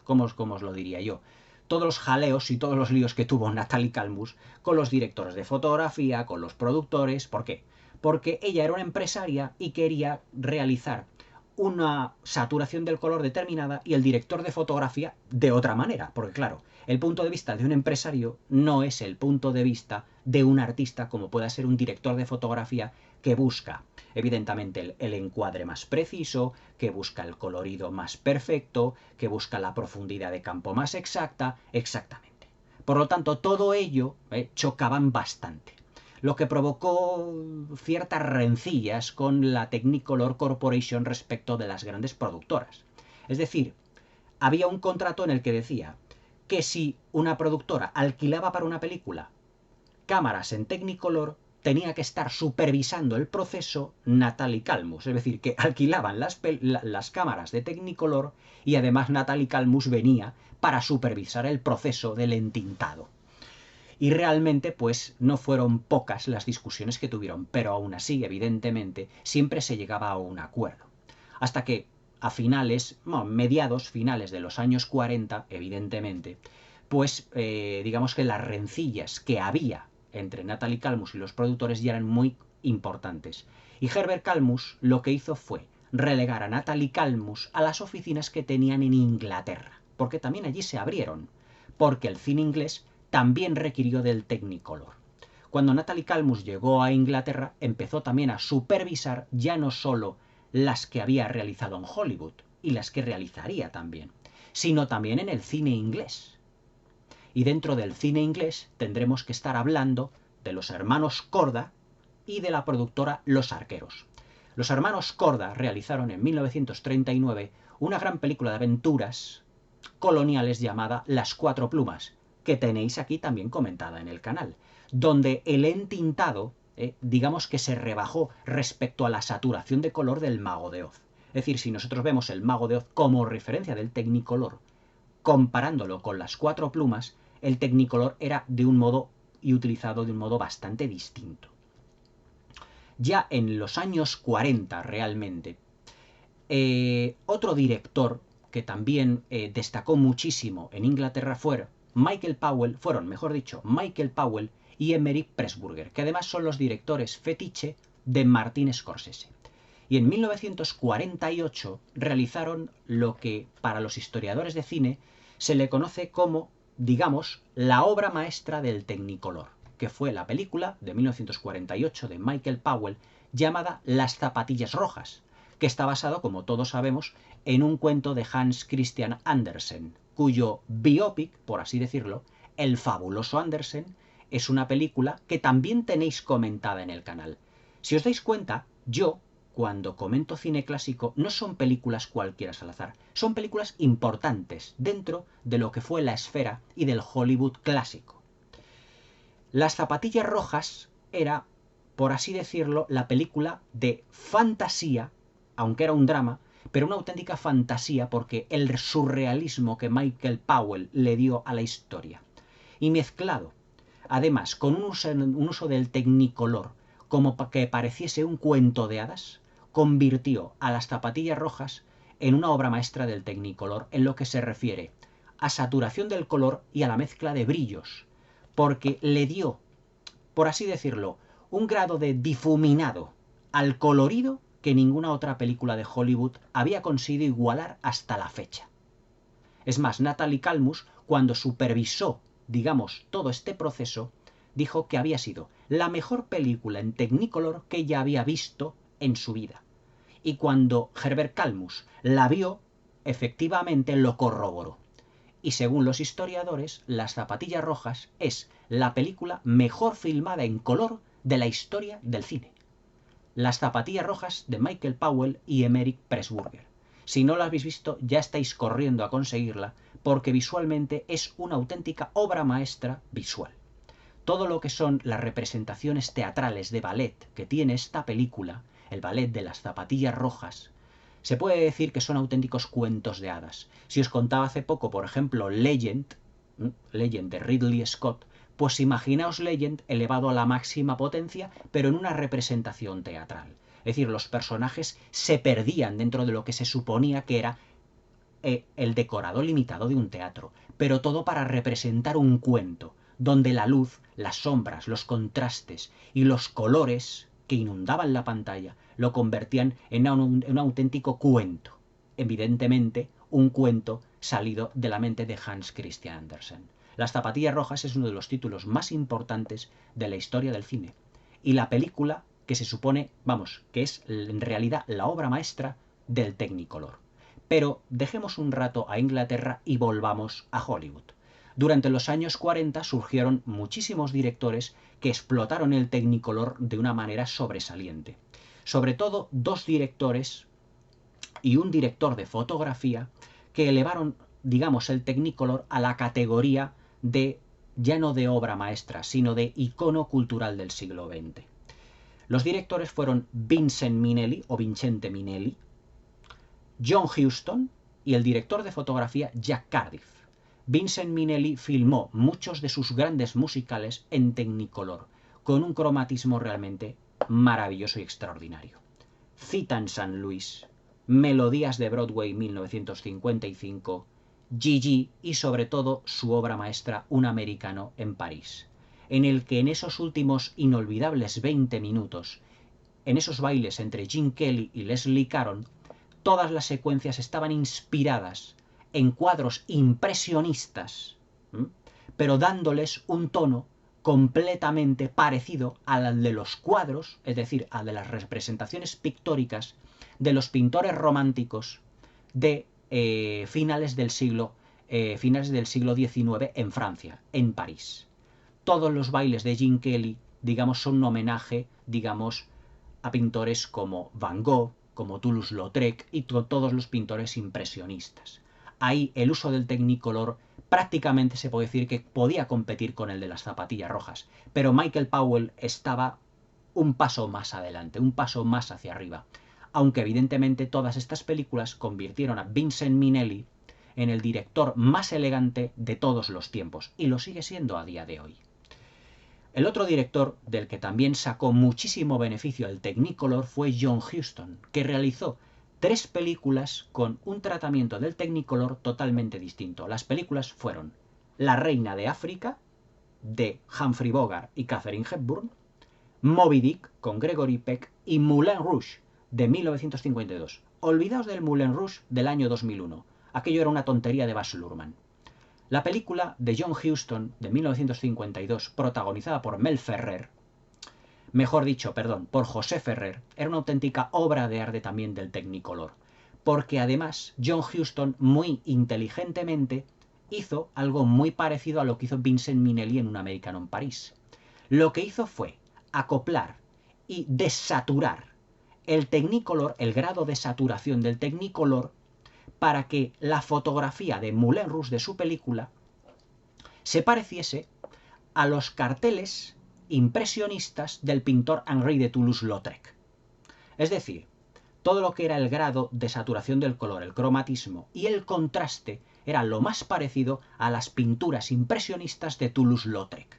¿Cómo os lo diría yo? Todos los jaleos y todos los líos que tuvo Natalie Kalmus con los directores de fotografía, con los productores. ¿Por qué? Porque ella era una empresaria y quería realizar una saturación del color determinada y el director de fotografía de otra manera. Porque claro, el punto de vista de un empresario no es el punto de vista de un artista como pueda ser un director de fotografía que busca evidentemente el encuadre más preciso, que busca el colorido más perfecto, que busca la profundidad de campo más exacta, exactamente. Por lo tanto, todo ello chocaban bastante, lo que provocó ciertas rencillas con la Technicolor Corporation respecto de las grandes productoras. Es decir, había un contrato en el que decía que si una productora alquilaba para una película cámaras en Technicolor, tenía que estar supervisando el proceso Natalie Kalmus, es decir, que alquilaban las cámaras de Technicolor y además Natalie Kalmus venía para supervisar el proceso del entintado. Y realmente, pues, no fueron pocas las discusiones que tuvieron, pero aún así, evidentemente, siempre se llegaba a un acuerdo. Hasta que a mediados finales de los años 40, evidentemente, pues digamos que las rencillas que había entre Natalie Kalmus y los productores ya eran muy importantes. Y Herbert Kalmus lo que hizo fue relegar a Natalie Kalmus a las oficinas que tenían en Inglaterra, porque también allí se abrieron, porque el cine inglés también requirió del Technicolor. Cuando Natalie Kalmus llegó a Inglaterra, empezó también a supervisar ya no solo las que había realizado en Hollywood y las que realizaría también, sino también en el cine inglés. Y dentro del cine inglés tendremos que estar hablando de los hermanos Korda y de la productora Los Arqueros. Los hermanos Korda realizaron en 1939 una gran película de aventuras coloniales llamada Las Cuatro Plumas, que tenéis aquí también comentada en el canal, donde el entintado, digamos que se rebajó respecto a la saturación de color del Mago de Oz. Es decir, si nosotros vemos el Mago de Oz como referencia del Technicolor, comparándolo con Las Cuatro Plumas, el Technicolor era de un modo y utilizado de un modo bastante distinto. Ya en los años 40 realmente, otro director que también destacó muchísimo en Inglaterra fueron Michael Powell y Emeric Pressburger, que además son los directores fetiche de Martin Scorsese. Y en 1948 realizaron lo que para los historiadores de cine se le conoce como, digamos, la obra maestra del Technicolor, que fue la película de 1948 de Michael Powell llamada Las zapatillas rojas, que está basado, como todos sabemos, en un cuento de Hans Christian Andersen, cuyo biopic, por así decirlo, El fabuloso Andersen, es una película que también tenéis comentada en el canal. Si os dais cuenta, yo, cuando comento cine clásico, no son películas cualquiera al azar, son películas importantes dentro de lo que fue la esfera y del Hollywood clásico. Las zapatillas rojas era, por así decirlo, la película de fantasía, aunque era un drama, pero una auténtica fantasía porque el surrealismo que Michael Powell le dio a la historia. Y mezclado, además, con un uso del Technicolor, como que pareciese un cuento de hadas, convirtió a Las zapatillas rojas en una obra maestra del Technicolor en lo que se refiere a saturación del color y a la mezcla de brillos, porque le dio, por así decirlo, un grado de difuminado al colorido que ninguna otra película de Hollywood había conseguido igualar hasta la fecha. Es más, Natalie Kalmus, cuando supervisó, digamos, todo este proceso, dijo que había sido la mejor película en Technicolor que ella había visto en su vida. Y cuando Herbert Kalmus la vio, efectivamente lo corroboró. Y según los historiadores, Las zapatillas rojas es la película mejor filmada en color de la historia del cine. Las zapatillas rojas de Michael Powell y Emeric Pressburger. Si no la habéis visto, ya estáis corriendo a conseguirla, porque visualmente es una auténtica obra maestra visual. Todo lo que son las representaciones teatrales de ballet que tiene esta película, el ballet de Las zapatillas rojas, se puede decir que son auténticos cuentos de hadas. Si os contaba hace poco, por ejemplo, Legend de Ridley Scott, pues imaginaos Legend elevado a la máxima potencia, pero en una representación teatral. Es decir, los personajes se perdían dentro de lo que se suponía que era el decorado limitado de un teatro, pero todo para representar un cuento, donde la luz, las sombras, los contrastes y los colores que inundaban la pantalla lo convertían en un auténtico cuento. Evidentemente, un cuento salido de la mente de Hans Christian Andersen. Las zapatillas rojas es uno de los títulos más importantes de la historia del cine. Y la película que se supone, vamos, que es en realidad la obra maestra del Technicolor. Pero dejemos un rato a Inglaterra y volvamos a Hollywood. Durante los años 40 surgieron muchísimos directores que explotaron el Technicolor de una manera sobresaliente. Sobre todo dos directores y un director de fotografía que elevaron, digamos, el Technicolor a la categoría de, ya no de obra maestra, sino de icono cultural del siglo XX. Los directores fueron Vincente Minnelli, John Huston y el director de fotografía Jack Cardiff. Vincent Minnelli filmó muchos de sus grandes musicales en Technicolor, con un cromatismo realmente maravilloso y extraordinario. Cita en San Luis, Melodías de Broadway 1955, Gigi y sobre todo su obra maestra Un americano en París, en el que en esos últimos inolvidables 20 minutos, en esos bailes entre Gene Kelly y Leslie Caron, todas las secuencias estaban inspiradas en cuadros impresionistas, pero dándoles un tono completamente parecido al de los cuadros, es decir, al de las representaciones pictóricas de los pintores románticos de finales del siglo XIX en Francia, en París. Todos los bailes de Gene Kelly, digamos, son un homenaje, digamos, a pintores como Van Gogh, como Toulouse-Lautrec y todos los pintores impresionistas. Ahí el uso del Technicolor prácticamente se puede decir que podía competir con el de Las zapatillas rojas, pero Michael Powell estaba un paso más adelante, un paso más hacia arriba, aunque evidentemente todas estas películas convirtieron a Vincent Minnelli en el director más elegante de todos los tiempos, y lo sigue siendo a día de hoy. El otro director del que también sacó muchísimo beneficio al Technicolor fue John Huston, que realizó 3 películas con un tratamiento del Technicolor totalmente distinto. Las películas fueron La Reina de África, de Humphrey Bogart y Katharine Hepburn, Moby Dick, con Gregory Peck, y Moulin Rouge, de 1952. Olvidaos del Moulin Rouge del año 2001. Aquello era una tontería de Baz Luhrmann. La película de John Huston de 1952, protagonizada por Mel Ferrer, mejor dicho, perdón, por José Ferrer, era una auténtica obra de arte también del Technicolor, porque además John Huston muy inteligentemente hizo algo muy parecido a lo que hizo Vincent Minnelli en Un americano en París. Lo que hizo fue acoplar y desaturar el Technicolor, el grado de saturación del Technicolor, para que la fotografía de Moulin Rouge de su película se pareciese a los carteles impresionistas del pintor Henri de Toulouse-Lautrec. Es decir, todo lo que era el grado de saturación del color, el cromatismo y el contraste era lo más parecido a las pinturas impresionistas de Toulouse-Lautrec.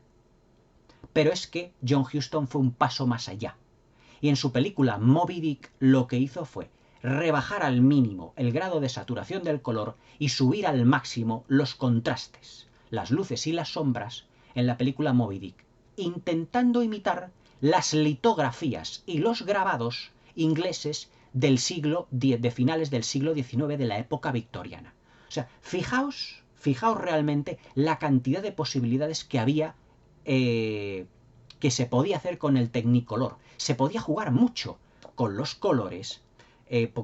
Pero es que John Huston fue un paso más allá. Y en su película Moby Dick lo que hizo fue rebajar al mínimo el grado de saturación del color y subir al máximo los contrastes, las luces y las sombras en la película Moby Dick, intentando imitar las litografías y los grabados ingleses del de finales del siglo XIX, de la época victoriana. O sea, fijaos realmente la cantidad de posibilidades que había, que se podía hacer con el Technicolor. Se podía jugar mucho con los colores,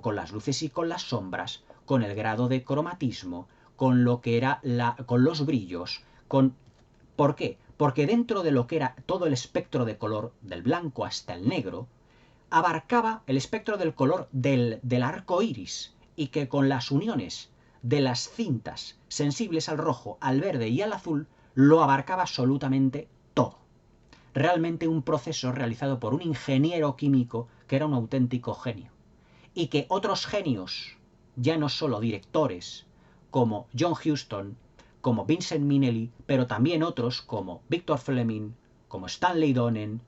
con las luces y con las sombras, con el grado de cromatismo, con lo que era con los brillos, ¿Por qué? Porque dentro de lo que era todo el espectro de color, del blanco hasta el negro, abarcaba el espectro del color del arco iris, y que con las uniones de las cintas sensibles al rojo, al verde y al azul, lo abarcaba absolutamente todo. Realmente un proceso realizado por un ingeniero químico que era un auténtico genio. Y que otros genios, ya no solo directores, como John Huston, como Vincent Minnelli, pero también otros como Victor Fleming, como Stanley Donen,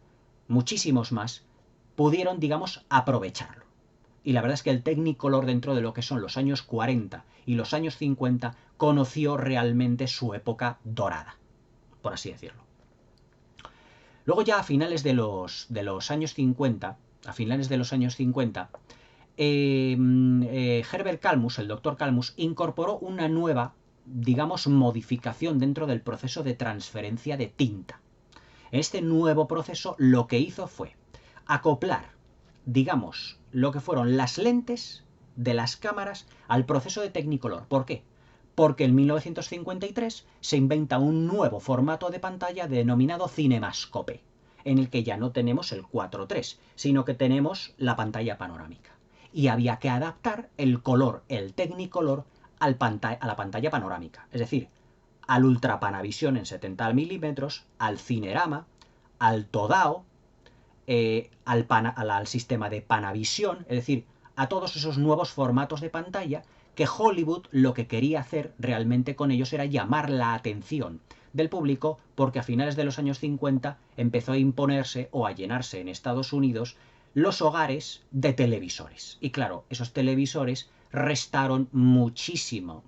muchísimos más, pudieron, digamos, aprovecharlo. Y la verdad es que el Technicolor, dentro de lo que son los años 40 y los años 50, conoció realmente su época dorada, por así decirlo. Luego ya a finales de los años 50, Herbert Kalmus, el doctor Kalmus, incorporó una nueva, digamos, modificación dentro del proceso de transferencia de tinta. Este nuevo proceso lo que hizo fue acoplar, digamos, lo que fueron las lentes de las cámaras al proceso de Technicolor. ¿Por qué? Porque en 1953 se inventa un nuevo formato de pantalla denominado CinemaScope, en el que ya no tenemos el 4:3, sino que tenemos la pantalla panorámica. Y había que adaptar el color, el Technicolor, a la pantalla panorámica, es decir, al Ultra Panavision en 70 milímetros, al Cinerama, al Todao, al sistema de Panavision, es decir, a todos esos nuevos formatos de pantalla que Hollywood lo que quería hacer realmente con ellos era llamar la atención del público, porque a finales de los años 50 empezó a imponerse o a llenarse en Estados Unidos los hogares de televisores. Y claro, esos televisores restaron muchísimo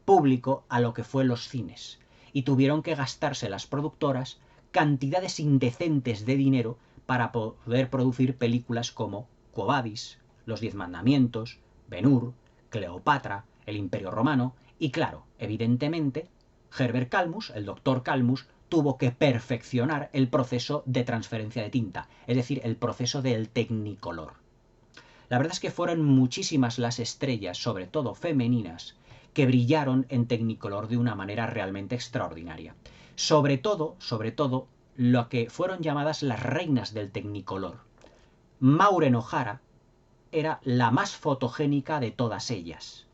público a lo que fue los cines. Y tuvieron que gastarse las productoras cantidades indecentes de dinero para poder producir películas como Quo Vadis, Los 10 Mandamientos, Ben-Hur, Cleopatra, El Imperio Romano, y claro, evidentemente, Herbert Kalmus, el doctor Kalmus, tuvo que perfeccionar el proceso de transferencia de tinta, es decir, el proceso del Technicolor. La verdad es que fueron muchísimas las estrellas, sobre todo femeninas, que brillaron en Technicolor de una manera realmente extraordinaria. Sobre todo, lo que fueron llamadas las reinas del Technicolor. Maureen O'Hara era la más fotogénica de todas ellas.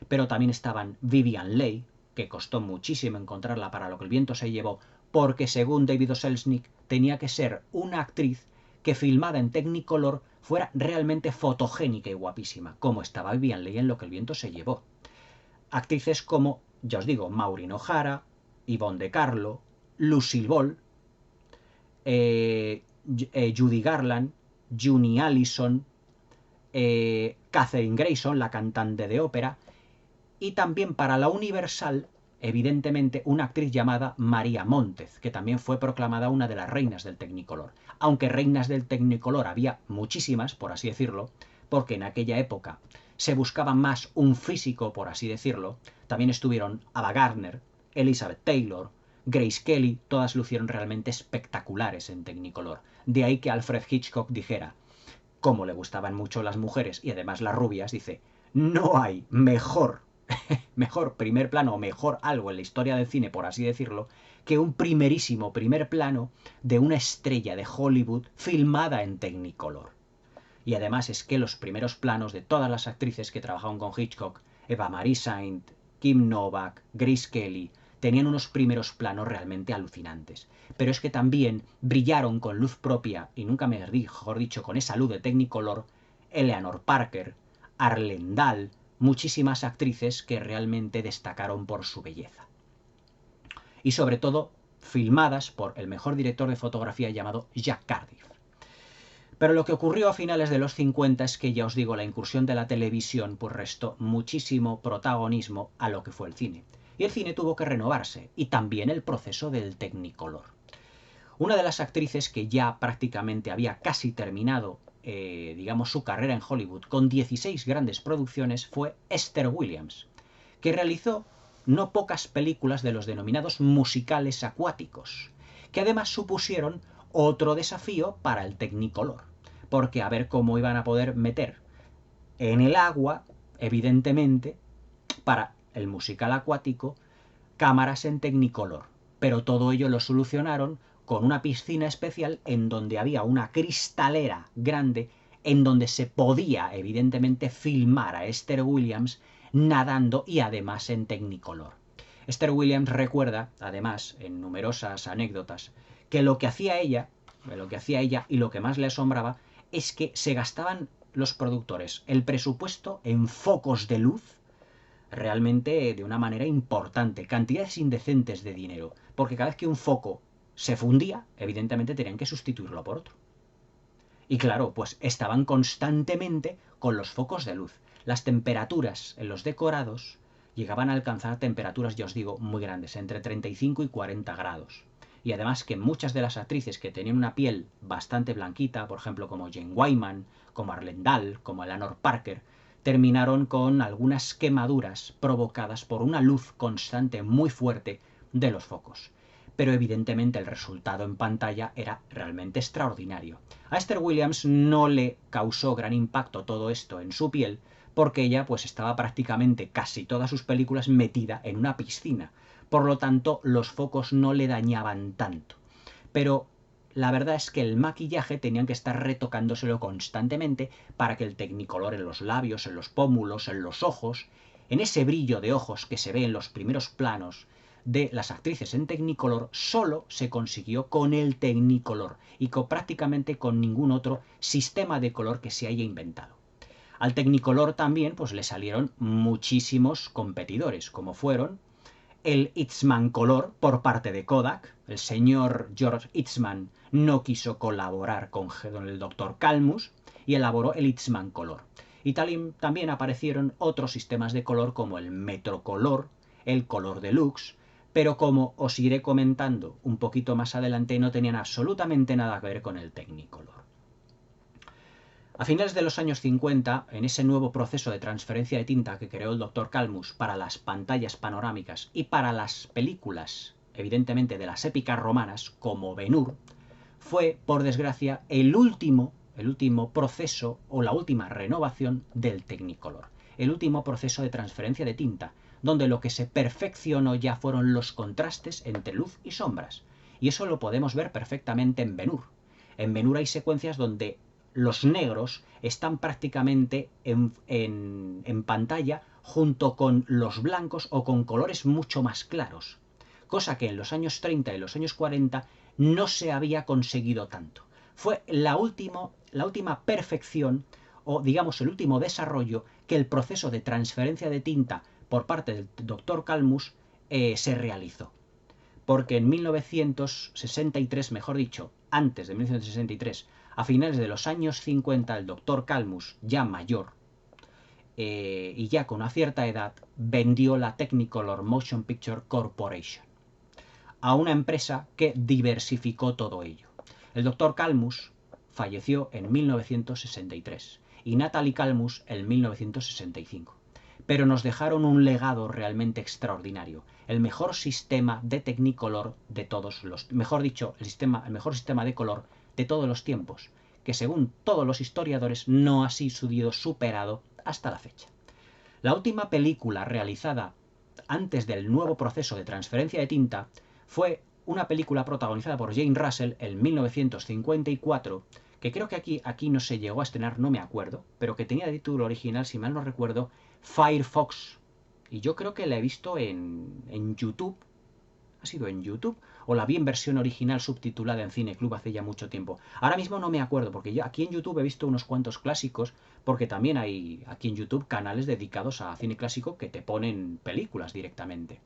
Pero también estaban Vivien Leigh, que costó muchísimo encontrarla para Lo que el viento se llevó, porque según David O. Selznick tenía que ser una actriz que filmada en Technicolor fuera realmente fotogénica y guapísima, como estaba Vivien Leigh en Lo que el viento se llevó. actrices como, ya os digo, Maureen O'Hara, Yvonne De Carlo, Lucille Ball, Judy Garland, Juni Allison, Katherine Grayson, la cantante de ópera, y también para la Universal, evidentemente, una actriz llamada María Montez, que también fue proclamada una de las reinas del Technicolor. Aunque reinas del Technicolor había muchísimas, por así decirlo, porque en aquella época se buscaba más un físico, por así decirlo. También estuvieron Ava Gardner, Elizabeth Taylor, Grace Kelly, todas lucieron realmente espectaculares en Technicolor. De ahí que Alfred Hitchcock dijera, como le gustaban mucho las mujeres y además las rubias, dice, no hay mejor primer plano o mejor algo en la historia del cine, por así decirlo, que un primerísimo primer plano de una estrella de Hollywood filmada en Technicolor. Y además es que los primeros planos de todas las actrices que trabajaban con Hitchcock, Eva Marie Saint, Kim Novak, Grace Kelly, tenían unos primeros planos realmente alucinantes. Pero es que también brillaron con luz propia, y nunca mejor dicho, con esa luz de Technicolor, Eleanor Parker, Arlen Dahl, muchísimas actrices que realmente destacaron por su belleza. Y sobre todo, filmadas por el mejor director de fotografía llamado Jack Cardiff. Pero lo que ocurrió a finales de los 50 es que, ya os digo, la incursión de la televisión pues restó muchísimo protagonismo a lo que fue el cine. Y el cine tuvo que renovarse, y también el proceso del Technicolor. Una de las actrices que ya prácticamente había casi terminado, digamos, su carrera en Hollywood con 16 grandes producciones fue Esther Williams, que realizó no pocas películas de los denominados musicales acuáticos, que además supusieron otro desafío para el Technicolor, porque a ver cómo iban a poder meter en el agua, evidentemente, para el musical acuático, cámaras en Technicolor. Pero todo ello lo solucionaron con una piscina especial en donde había una cristalera grande en donde se podía, evidentemente, filmar a Esther Williams nadando y además en Technicolor. Esther Williams recuerda, además, en numerosas anécdotas, que lo que hacía ella y lo que más le asombraba es que se gastaban los productores el presupuesto en focos de luz realmente de una manera importante, cantidades indecentes de dinero, porque cada vez que un foco se fundía, evidentemente tenían que sustituirlo por otro. Y claro, pues estaban constantemente con los focos de luz. Las temperaturas en los decorados llegaban a alcanzar temperaturas, ya os digo, muy grandes, entre 35 y 40 grados. Y además que muchas de las actrices que tenían una piel bastante blanquita, por ejemplo como Jane Wyman, como Arlen Dahl, como Eleanor Parker, terminaron con algunas quemaduras provocadas por una luz constante muy fuerte de los focos. Pero evidentemente el resultado en pantalla era realmente extraordinario. A Esther Williams no le causó gran impacto todo esto en su piel, porque ella pues estaba prácticamente casi todas sus películas metida en una piscina. Por lo tanto, los focos no le dañaban tanto. Pero la verdad es que el maquillaje tenían que estar retocándoselo constantemente para que el Technicolor en los labios, en los pómulos, en los ojos, en ese brillo de ojos que se ve en los primeros planos de las actrices en Technicolor, solo se consiguió con el Technicolor y prácticamente con ningún otro sistema de color que se haya inventado. Al Technicolor también pues le salieron muchísimos competidores, como fueron el Eastman Color por parte de Kodak. El señor George Eastman no quiso colaborar con el Dr. Kalmus y elaboró el Eastman Color. Y también aparecieron otros sistemas de color como el Metrocolor, el Color Deluxe, pero como os iré comentando un poquito más adelante, no tenían absolutamente nada que ver con el Technicolor. A finales de los años 50, en ese nuevo proceso de transferencia de tinta que creó el Dr. Kalmus para las pantallas panorámicas y para las películas, evidentemente de las épicas romanas, como Ben-Hur, fue, por desgracia, el último proceso o la última renovación del Technicolor. El último proceso de transferencia de tinta, donde lo que se perfeccionó ya fueron los contrastes entre luz y sombras. Y eso lo podemos ver perfectamente en Ben-Hur. En Ben-Hur hay secuencias donde los negros están prácticamente en pantalla junto con los blancos o con colores mucho más claros, cosa que en los años 30 y los años 40 no se había conseguido tanto. Fue la última perfección o digamos el último desarrollo que el proceso de transferencia de tinta por parte del doctor Calmus se realizó. Porque en 1963, mejor dicho, antes de 1963, a finales de los años 50, el doctor Calmus, ya mayor, y ya con una cierta edad, vendió la Technicolor Motion Picture Corporation a una empresa que diversificó todo ello. El doctor Calmus falleció en 1963 y Natalie Calmus en 1965. Pero nos dejaron un legado realmente extraordinario. El mejor sistema de Technicolor de todos los... Mejor dicho, el mejor sistema de color de todos los tiempos, que según todos los historiadores no ha sido superado hasta la fecha. La última película realizada antes del nuevo proceso de transferencia de tinta fue una película protagonizada por Jane Russell en 1954, que creo que aquí no se llegó a estrenar, no me acuerdo, pero que tenía de título original, si mal no recuerdo, Firefox. Y yo creo que la he visto en YouTube. ¿Ha sido en YouTube? O la vi en versión original subtitulada en Cineclub hace ya mucho tiempo. Ahora mismo no me acuerdo, porque yo aquí en YouTube he visto unos cuantos clásicos, porque también hay aquí en YouTube canales dedicados a cine clásico que te ponen películas directamente.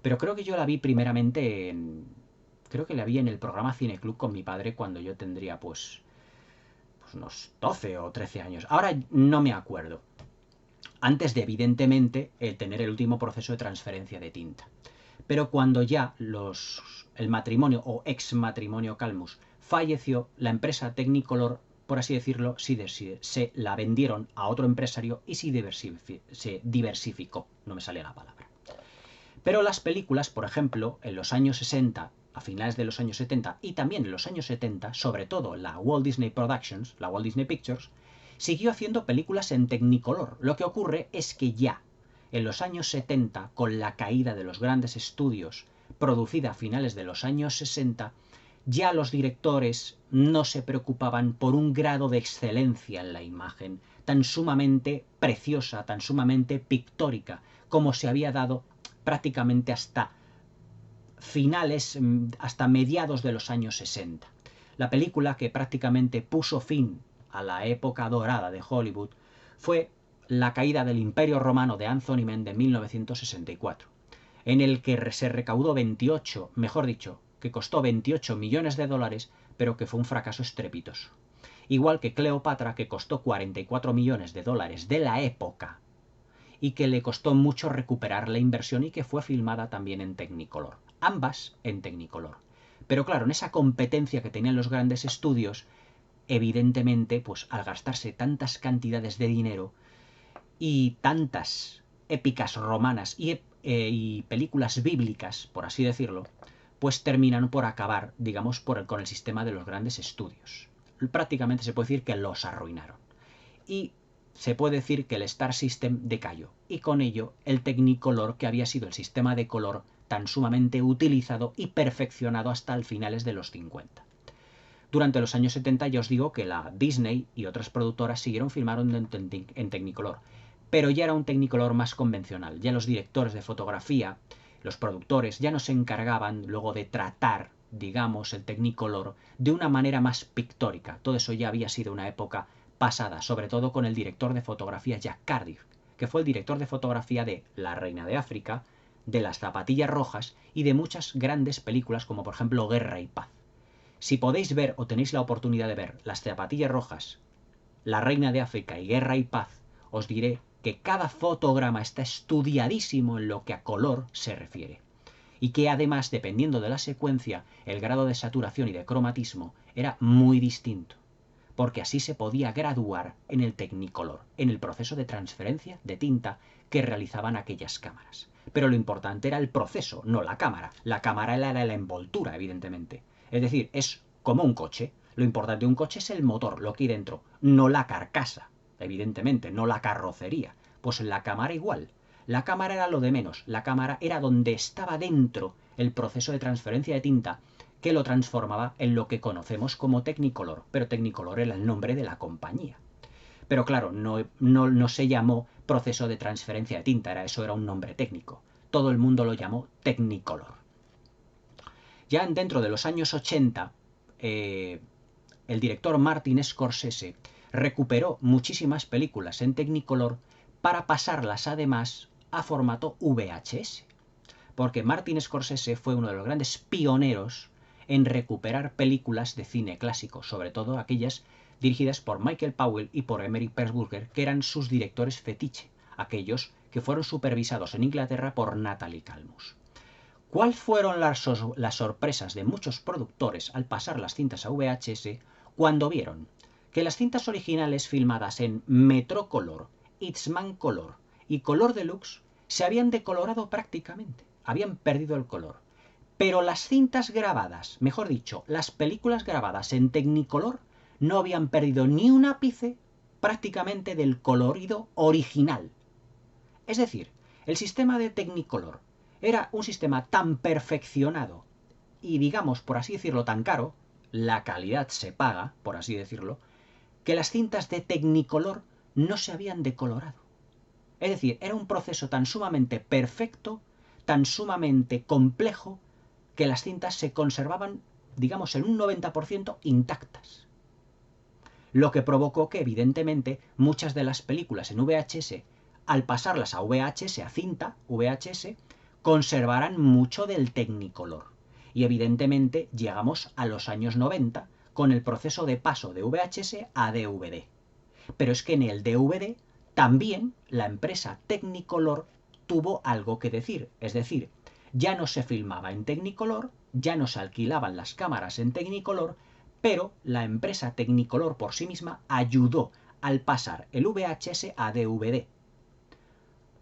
Pero creo que yo la vi primeramente creo que la vi en el programa Cineclub con mi padre cuando yo tendría pues unos 12 o 13 años. Ahora no me acuerdo. Antes de, evidentemente, tener el último proceso de transferencia de tinta. Pero cuando ya el matrimonio o ex matrimonio Calmus falleció, la empresa Technicolor, por así decirlo, se la vendieron a otro empresario y se diversificó. No me sale la palabra. Pero las películas, por ejemplo, en los años 60, a finales de los años 70 y también en los años 70, sobre todo la Walt Disney Productions, la Walt Disney Pictures, siguió haciendo películas en Technicolor. Lo que ocurre es que ya en los años 70, con la caída de los grandes estudios producida a finales de los años 60, ya los directores no se preocupaban por un grado de excelencia en la imagen tan sumamente preciosa, tan sumamente pictórica, como se había dado prácticamente hasta finales, hasta mediados de los años 60. La película que prácticamente puso fin a la época dorada de Hollywood fue La caída del Imperio Romano de Anthony Mann de 1964, en el que se recaudó 28, mejor dicho, que costó 28 millones de dólares, pero que fue un fracaso estrepitoso. Igual que Cleopatra, que costó 44 millones de dólares de la época, y que le costó mucho recuperar la inversión y que fue filmada también en Technicolor. Ambas en Technicolor. Pero claro, en esa competencia que tenían los grandes estudios, evidentemente, pues al gastarse tantas cantidades de dinero y tantas épicas romanas y películas bíblicas, por así decirlo, pues terminan por acabar, digamos, con el sistema de los grandes estudios. Prácticamente se puede decir que los arruinaron. Y se puede decir que el Star System decayó, y con ello el Technicolor, que había sido el sistema de color tan sumamente utilizado y perfeccionado hasta el finales de los 50. Durante los años 70 ya os digo que la Disney y otras productoras siguieron filmando en Technicolor, pero ya era un Technicolor más convencional. Ya los directores de fotografía, los productores, ya no se encargaban luego de tratar, digamos, el Technicolor de una manera más pictórica. Todo eso ya había sido una época pasada, sobre todo con el director de fotografía Jack Cardiff, que fue el director de fotografía de La Reina de África, de Las Zapatillas Rojas y de muchas grandes películas como por ejemplo Guerra y Paz. Si podéis ver o tenéis la oportunidad de ver Las Zapatillas Rojas, La Reina de África y Guerra y Paz, os diré que cada fotograma está estudiadísimo en lo que a color se refiere. Y que además, dependiendo de la secuencia, el grado de saturación y de cromatismo era muy distinto. Porque así se podía graduar en el Technicolor, en el proceso de transferencia de tinta que realizaban aquellas cámaras. Pero lo importante era el proceso, no la cámara. La cámara era la envoltura, evidentemente. Es decir, es como un coche. Lo importante de un coche es el motor, lo que hay dentro, no la carcasa, evidentemente, no la carrocería. Pues en la cámara igual. La cámara era lo de menos. La cámara era donde estaba dentro el proceso de transferencia de tinta que lo transformaba en lo que conocemos como Technicolor, pero Technicolor era el nombre de la compañía. Pero claro, no se llamó proceso de transferencia de tinta, eso era un nombre técnico. Todo el mundo lo llamó Technicolor. Ya dentro de los años 80, el director Martin Scorsese recuperó muchísimas películas en Technicolor para pasarlas además a formato VHS. Porque Martin Scorsese fue uno de los grandes pioneros en recuperar películas de cine clásico, sobre todo aquellas dirigidas por Michael Powell y por Emery Pressburger, que eran sus directores fetiche, aquellos que fueron supervisados en Inglaterra por Natalie Calmus. ¿Cuáles fueron las sorpresas de muchos productores al pasar las cintas a VHS cuando vieron que las cintas originales filmadas en Metrocolor, Eastman Color y Color Deluxe se habían decolorado prácticamente, habían perdido el color? Pero las cintas grabadas, mejor dicho, las películas grabadas en Technicolor no habían perdido ni un ápice prácticamente del colorido original. Es decir, el sistema de Technicolor era un sistema tan perfeccionado y, digamos, por así decirlo, tan caro, la calidad se paga, por así decirlo, que las cintas de Technicolor no se habían decolorado. Es decir, era un proceso tan sumamente perfecto, tan sumamente complejo, que las cintas se conservaban, digamos, en un 90% intactas. Lo que provocó que, evidentemente, muchas de las películas en VHS, al pasarlas a VHS, a cinta VHS, conservaran mucho del Technicolor. Y evidentemente llegamos a los años 90 con el proceso de paso de VHS a DVD. Pero es que en el DVD también la empresa Technicolor tuvo algo que decir. Es decir, ya no se filmaba en Technicolor, ya no se alquilaban las cámaras en Technicolor, pero la empresa Technicolor por sí misma ayudó al pasar el VHS a DVD.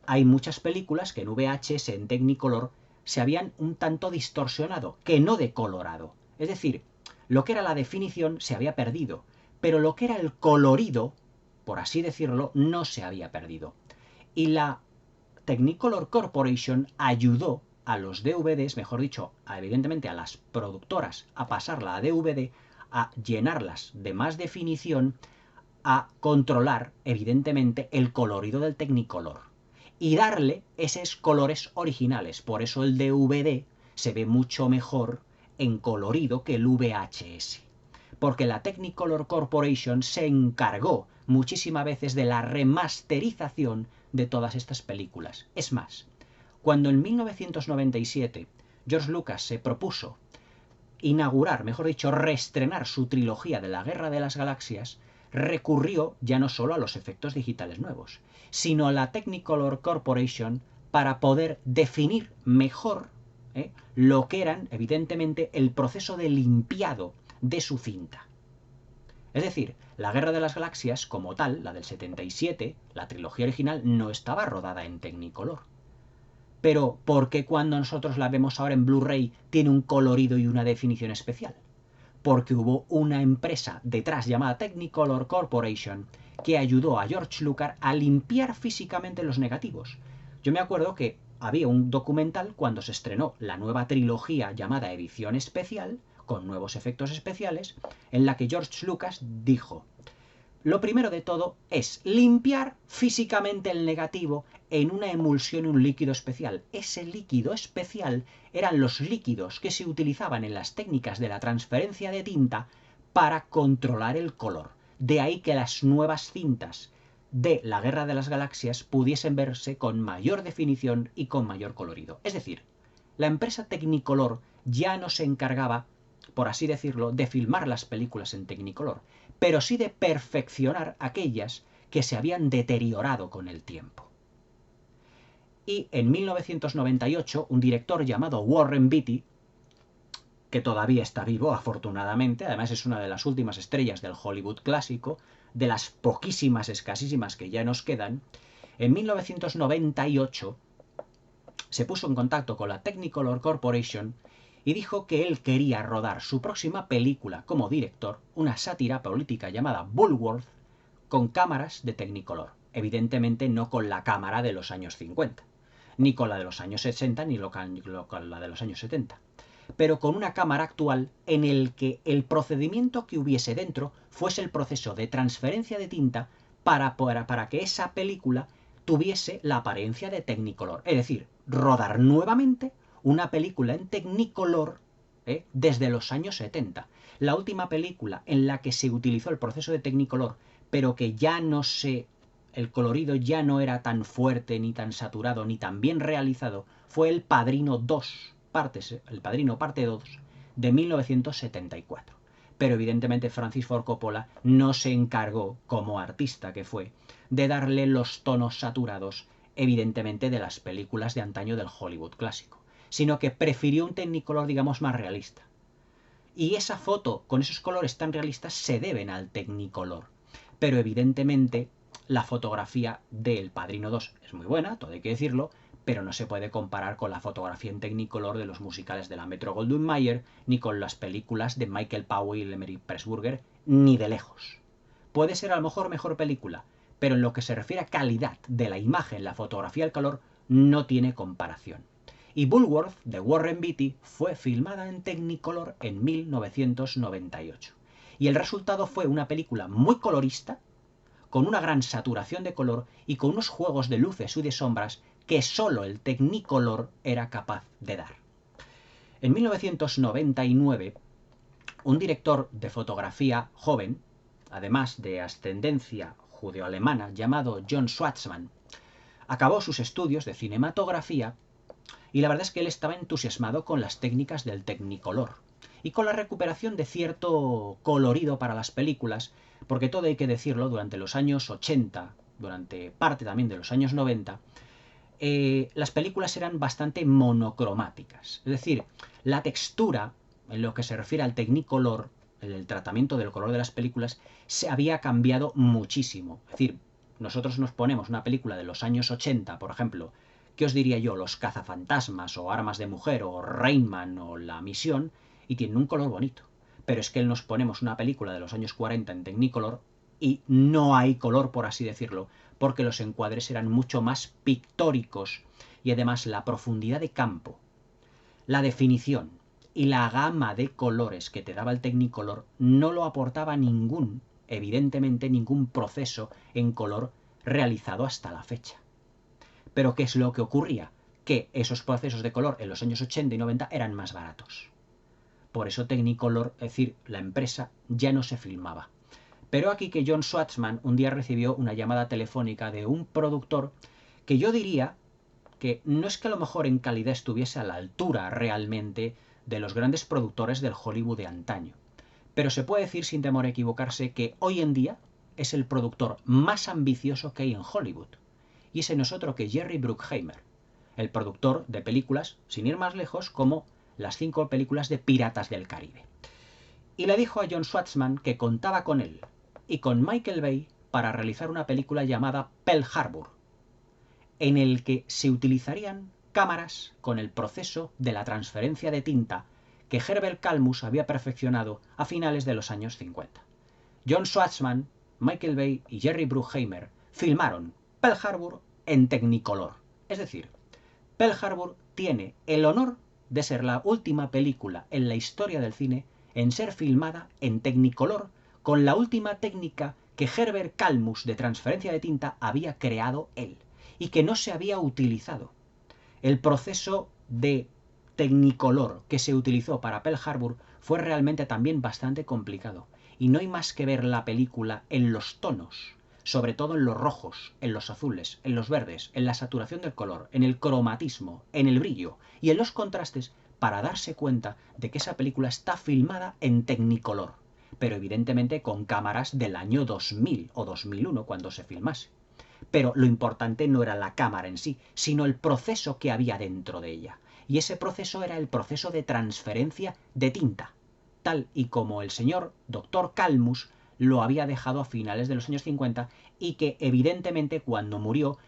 Hay muchas películas que en VHS, en Technicolor, se habían un tanto distorsionado, que no decolorado. Es decir, lo que era la definición se había perdido, pero lo que era el colorido, por así decirlo, no se había perdido. Y la Technicolor Corporation ayudó a los DVDs, mejor dicho, evidentemente a las productoras, a pasarla a DVD, a llenarlas de más definición, a controlar, evidentemente, el colorido del Technicolor y darle esos colores originales. Por eso el DVD se ve mucho mejor en colorido que el VHS. Porque la Technicolor Corporation se encargó muchísimas veces de la remasterización de todas estas películas. Es más, cuando en 1997 George Lucas se propuso inaugurar, mejor dicho, reestrenar su trilogía de la Guerra de las Galaxias, recurrió ya no solo a los efectos digitales nuevos, sino a la Technicolor Corporation para poder definir mejor lo que eran, evidentemente, el proceso de limpiado de su cinta. Es decir, la Guerra de las Galaxias, como tal, la del 77, la trilogía original, no estaba rodada en Technicolor. Pero, ¿por qué cuando nosotros la vemos ahora en Blu-ray tiene un colorido y una definición especial? Porque hubo una empresa detrás llamada Technicolor Corporation que ayudó a George Lucas a limpiar físicamente los negativos. Yo me acuerdo que había un documental cuando se estrenó la nueva trilogía llamada Edición Especial, con nuevos efectos especiales, en la que George Lucas dijo: lo primero de todo es limpiar físicamente el negativo en una emulsión y un líquido especial. Ese líquido especial eran los líquidos que se utilizaban en las técnicas de la transferencia de tinta para controlar el color. De ahí que las nuevas cintas de la Guerra de las Galaxias pudiesen verse con mayor definición y con mayor colorido. Es decir, la empresa Technicolor ya no se encargaba, por así decirlo, de filmar las películas en Technicolor, pero sí de perfeccionar aquellas que se habían deteriorado con el tiempo. Y en 1998, un director llamado Warren Beatty, que todavía está vivo, afortunadamente, además es una de las últimas estrellas del Hollywood clásico, de las poquísimas, escasísimas que ya nos quedan, en 1998 se puso en contacto con la Technicolor Corporation y dijo que él quería rodar su próxima película como director, una sátira política llamada Bulworth, con cámaras de Technicolor. Evidentemente no con la cámara de los años 50, ni con la de los años 60, ni con la de los años 70, pero con una cámara actual en el que el procedimiento que hubiese dentro fuese el proceso de transferencia de tinta para que esa película tuviese la apariencia de Technicolor. Es decir, rodar nuevamente una película en Technicolor desde los años 70. La última película en la que se utilizó el proceso de Technicolor, pero que ya no se el colorido ya no era tan fuerte, ni tan saturado, ni tan bien realizado, fue El Padrino 2, El Padrino parte 2, de 1974. Pero evidentemente Francis Ford Coppola no se encargó, como artista que fue, de darle los tonos saturados, evidentemente, de las películas de antaño del Hollywood clásico, sino que prefirió un Technicolor, digamos, más realista. Y esa foto con esos colores tan realistas se deben al Technicolor. Pero evidentemente la fotografía de El Padrino 2 es muy buena, todo hay que decirlo, pero no se puede comparar con la fotografía en Technicolor de los musicales de la Metro-Goldwyn-Mayer, ni con las películas de Michael Powell y Emery Pressburger, ni de lejos. Puede ser a lo mejor película, pero en lo que se refiere a calidad de la imagen, la fotografía, el color, no tiene comparación. Y Bulworth, de Warren Beatty, fue filmada en Technicolor en 1998. Y el resultado fue una película muy colorista, con una gran saturación de color y con unos juegos de luces y de sombras que solo el Technicolor era capaz de dar. En 1999, un director de fotografía joven, además de ascendencia judeo-alemana, llamado John Schwartzman, acabó sus estudios de cinematografía y la verdad es que él estaba entusiasmado con las técnicas del Technicolor y con la recuperación de cierto colorido para las películas, porque todo hay que decirlo, durante los años 80, durante parte también de los años 90, las películas eran bastante monocromáticas. Es decir, la textura, en lo que se refiere al Technicolor, el tratamiento del color de las películas, se había cambiado muchísimo. Es decir, nosotros nos ponemos una película de los años 80, por ejemplo, ¿qué os diría yo? Los cazafantasmas, o Armas de Mujer, o Rainman, o La Misión, y tienen un color bonito. Pero es que nos ponemos una película de los años 40 en Technicolor y no hay color, por así decirlo, porque los encuadres eran mucho más pictóricos y además la profundidad de campo, la definición y la gama de colores que te daba el Technicolor no lo aportaba evidentemente ningún proceso en color realizado hasta la fecha. Pero ¿qué es lo que ocurría? Que esos procesos de color en los años 80 y 90 eran más baratos. Por eso Technicolor, es decir, la empresa, ya no se filmaba. Pero aquí que John Schwartzman un día recibió una llamada telefónica de un productor que yo diría que no es que a lo mejor en calidad estuviese a la altura realmente de los grandes productores del Hollywood de antaño. Pero se puede decir sin temor a equivocarse que hoy en día es el productor más ambicioso que hay en Hollywood. Y ese no es otro que Jerry Bruckheimer, el productor de películas, sin ir más lejos, como las 5 películas de Piratas del Caribe. Y le dijo a John Schwartzman que contaba con él y con Michael Bay para realizar una película llamada Pearl Harbor, en el que se utilizarían cámaras con el proceso de la transferencia de tinta que Herbert Kalmus había perfeccionado a finales de los años 50. John Schwartzman, Michael Bay y Jerry Bruckheimer filmaron Pearl Harbor en Technicolor. Es decir, Pearl Harbor tiene el honor de ser la última película en la historia del cine en ser filmada en Technicolor con la última técnica que Herbert Kalmus de transferencia de tinta había creado él y que no se había utilizado. El proceso de Technicolor que se utilizó para Pearl Harbor fue realmente también bastante complicado y no hay más que ver la película en los tonos, sobre todo en los rojos, en los azules, en los verdes, en la saturación del color, en el cromatismo, en el brillo y en los contrastes para darse cuenta de que esa película está filmada en Technicolor, pero evidentemente con cámaras del año 2000 o 2001 cuando se filmase. Pero lo importante no era la cámara en sí, sino el proceso que había dentro de ella. Y ese proceso era el proceso de transferencia de tinta, tal y como el señor Dr. Kalmus lo había dejado a finales de los años 50 y que evidentemente cuando murió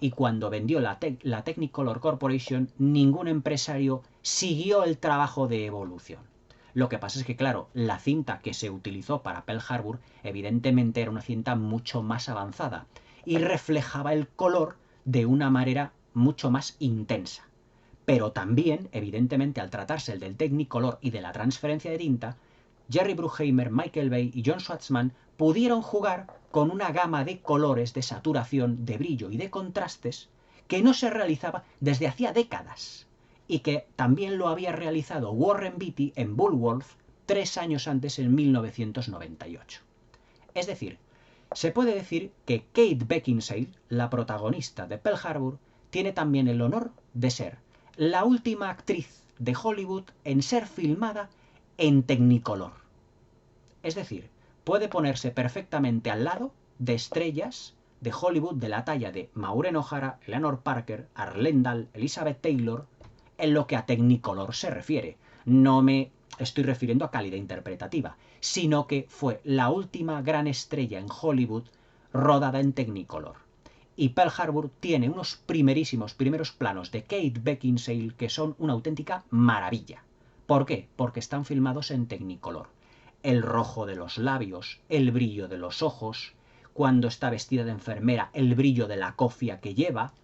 y cuando vendió la Technicolor Corporation, ningún empresario siguió el trabajo de evolución. Lo que pasa es que, claro, la cinta que se utilizó para Pearl Harbor evidentemente era una cinta mucho más avanzada y reflejaba el color de una manera mucho más intensa. Pero también, evidentemente, al tratarse el del Technicolor y de la transferencia de tinta, Jerry Bruckheimer, Michael Bay y John Schwartzman pudieron jugar con una gama de colores, de saturación, de brillo y de contrastes que no se realizaba desde hacía décadas y que también lo había realizado Warren Beatty en Bulworth 3 años antes, en 1998. Es decir, Se puede decir que Kate Beckinsale, la protagonista de Pearl Harbor, tiene también el honor de ser la última actriz de Hollywood en ser filmada en Technicolor. Es decir, puede ponerse perfectamente al lado de estrellas de Hollywood de la talla de Maureen O'Hara, Eleanor Parker, Arlendal, Elizabeth Taylor, en lo que a Technicolor se refiere. No me estoy refiriendo a calidad interpretativa, sino que fue la última gran estrella en Hollywood rodada en Technicolor. Y Pearl Harbor tiene unos primeros planos de Kate Beckinsale que son una auténtica maravilla. ¿Por qué? Porque están filmados en Technicolor. El rojo de los labios, el brillo de los ojos, cuando está vestida de enfermera, el brillo de la cofia que lleva,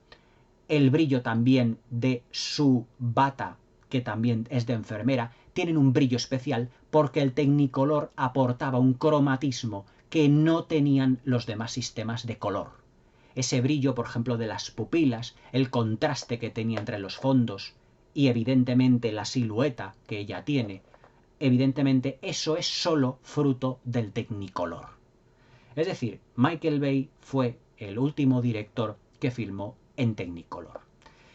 el brillo también de su bata, que también es de enfermera, tienen un brillo especial porque el Technicolor aportaba un cromatismo que no tenían los demás sistemas de color. Ese brillo, por ejemplo, de las pupilas, el contraste que tenía entre los fondos y evidentemente la silueta que ella tiene, evidentemente eso es solo fruto del Technicolor. Es decir, Michael Bay fue el último director que filmó en Technicolor.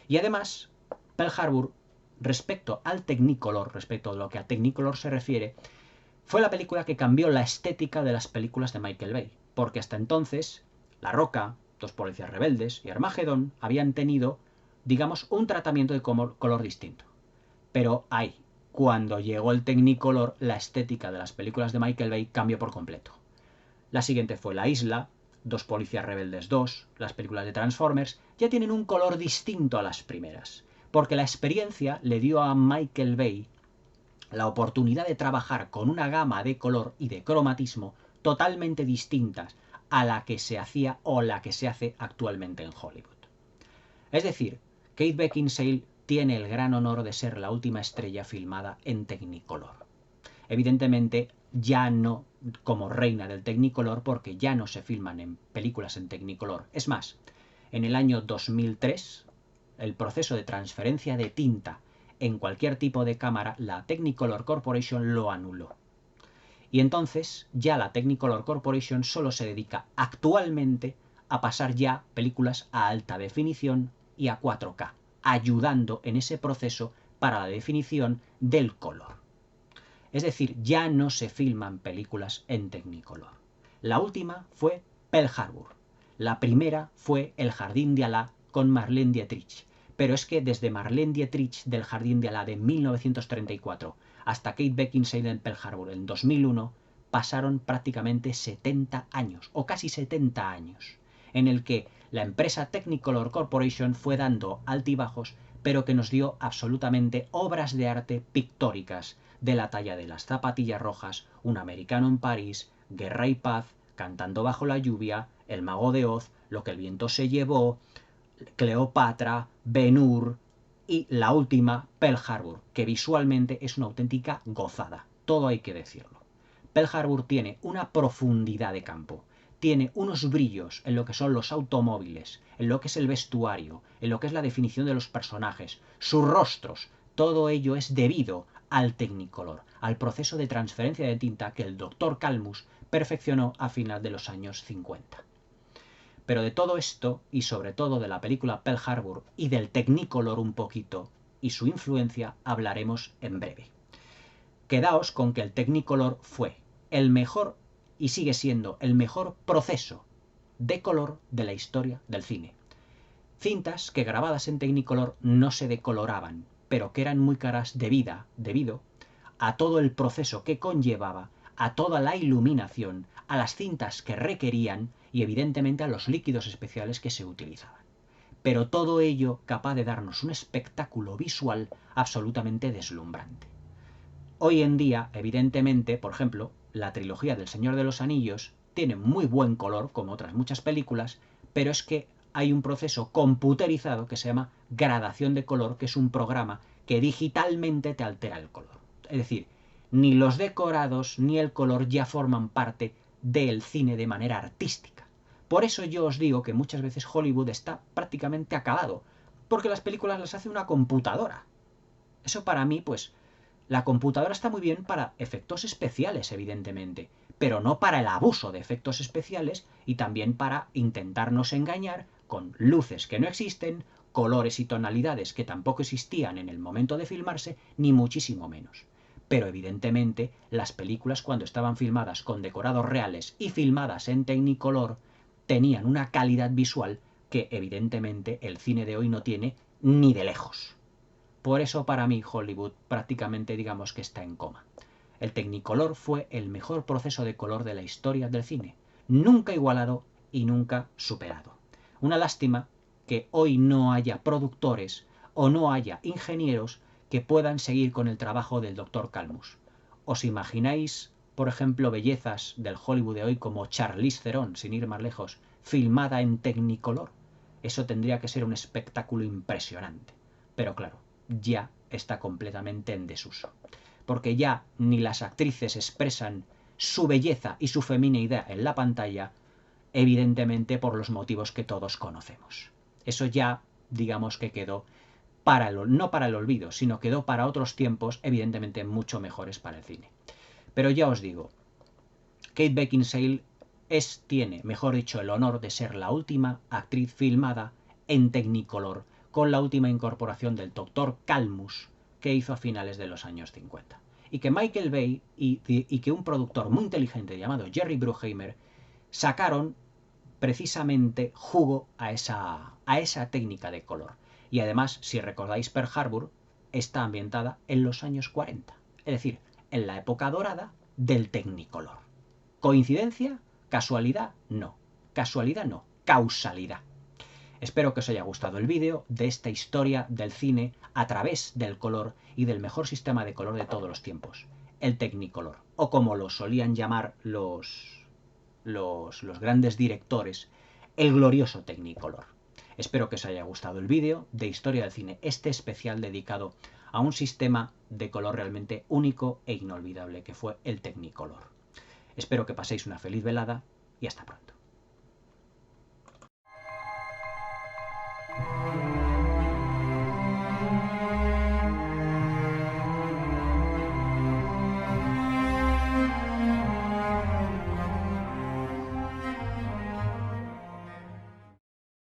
Y además, Pearl Harbor, respecto al Technicolor, respecto a lo que a Technicolor se refiere, fue la película que cambió la estética de las películas de Michael Bay, porque hasta entonces La Roca, Dos policías rebeldes y Armagedón habían tenido, digamos, un tratamiento de color distinto. Pero ahí, cuando llegó el Technicolor, la estética de las películas de Michael Bay cambió por completo. La siguiente fue La Isla, Dos policías rebeldes 2, las películas de Transformers, ya tienen un color distinto a las primeras, porque la experiencia le dio a Michael Bay la oportunidad de trabajar con una gama de color y de cromatismo totalmente distintas a la que se hacía o la que se hace actualmente en Hollywood. Es decir, Kate Beckinsale tiene el gran honor de ser la última estrella filmada en Technicolor. Evidentemente, ya no como reina del Technicolor, porque ya no se filman en películas en Technicolor. Es más, en el año 2003, el proceso de transferencia de tinta en cualquier tipo de cámara, la Technicolor Corporation lo anuló. Y entonces ya la Technicolor Corporation solo se dedica actualmente a pasar ya películas a alta definición y a 4K, ayudando en ese proceso para la definición del color. Es decir, ya no se filman películas en Technicolor. La última fue Pearl Harbor. La primera fue El Jardín de Alá con Marlene Dietrich. Pero es que desde Marlene Dietrich del Jardín de Alá de 1934 hasta Kate Beckinsale en Pearl Harbor en 2001 pasaron prácticamente 70 años, o casi 70 años, en el que la empresa Technicolor Corporation fue dando altibajos, pero que nos dio absolutamente obras de arte pictóricas de la talla de Las zapatillas rojas, Un americano en París, Guerra y paz, Cantando bajo la lluvia, El mago de Oz, Lo que el viento se llevó, Cleopatra, Ben-Hur y la última, Pearl Harbor, que visualmente es una auténtica gozada. Todo hay que decirlo. Pearl Harbor tiene una profundidad de campo, tiene unos brillos en lo que son los automóviles, en lo que es el vestuario, en lo que es la definición de los personajes, sus rostros. Todo ello es debido al Technicolor, al proceso de transferencia de tinta que el Dr. Kalmus perfeccionó a final de los años 50. Pero de todo esto, y sobre todo de la película Pearl Harbor y del Technicolor un poquito, y su influencia, hablaremos en breve. Quedaos con que el Technicolor fue el mejor, y sigue siendo el mejor proceso de color de la historia del cine. Cintas que grabadas en Technicolor no se decoloraban, pero que eran muy caras debido a todo el proceso que conllevaba, a toda la iluminación, a las cintas que requerían y evidentemente a los líquidos especiales que se utilizaban. Pero todo ello capaz de darnos un espectáculo visual absolutamente deslumbrante. Hoy en día, evidentemente, por ejemplo, la trilogía del Señor de los Anillos tiene muy buen color, como otras muchas películas, pero es que hay un proceso computerizado que se llama gradación de color, que es un programa que digitalmente te altera el color. Es decir, ni los decorados ni el color ya forman parte del cine de manera artística. Por eso yo os digo que muchas veces Hollywood está prácticamente acabado, porque las películas las hace una computadora. Eso para mí, pues, la computadora está muy bien para efectos especiales, evidentemente, pero no para el abuso de efectos especiales y también para intentarnos engañar con luces que no existen, colores y tonalidades que tampoco existían en el momento de filmarse, ni muchísimo menos. Pero evidentemente las películas, cuando estaban filmadas con decorados reales y filmadas en Technicolor, tenían una calidad visual que evidentemente el cine de hoy no tiene ni de lejos. Por eso para mí Hollywood prácticamente digamos que está en coma. El Technicolor fue el mejor proceso de color de la historia del cine, nunca igualado y nunca superado. Una lástima que hoy no haya productores o no haya ingenieros que puedan seguir con el trabajo del Dr. Cálmus. ¿Os imagináis, por ejemplo, bellezas del Hollywood de hoy como Charlize Theron, sin ir más lejos, filmada en Technicolor? Eso tendría que ser un espectáculo impresionante. Pero claro, ya está completamente en desuso. Porque ya ni las actrices expresan su belleza y su femineidad en la pantalla, evidentemente por los motivos que todos conocemos. Eso ya, digamos que quedó no para el olvido, sino quedó para otros tiempos, evidentemente mucho mejores para el cine. Pero ya os digo, Kate Beckinsale tiene, mejor dicho, el honor de ser la última actriz filmada en Technicolor, con la última incorporación del Dr. Cálmus que hizo a finales de los años 50. Y que Michael Bay y que un productor muy inteligente llamado Jerry Bruckheimer sacaron precisamente jugo a esa técnica de color. Y además, si recordáis Pearl Harbor, está ambientada en los años 40, es decir, en la época dorada del Technicolor. ¿Coincidencia? ¿Casualidad? No. Casualidad no, causalidad. Espero que os haya gustado el vídeo de esta historia del cine a través del color y del mejor sistema de color de todos los tiempos, el Technicolor, o como lo solían llamar los grandes directores, el glorioso Technicolor. Espero que os haya gustado el vídeo de historia del cine, este especial dedicado a un sistema de color realmente único e inolvidable que fue el Technicolor. Espero que paséis una feliz velada y hasta pronto.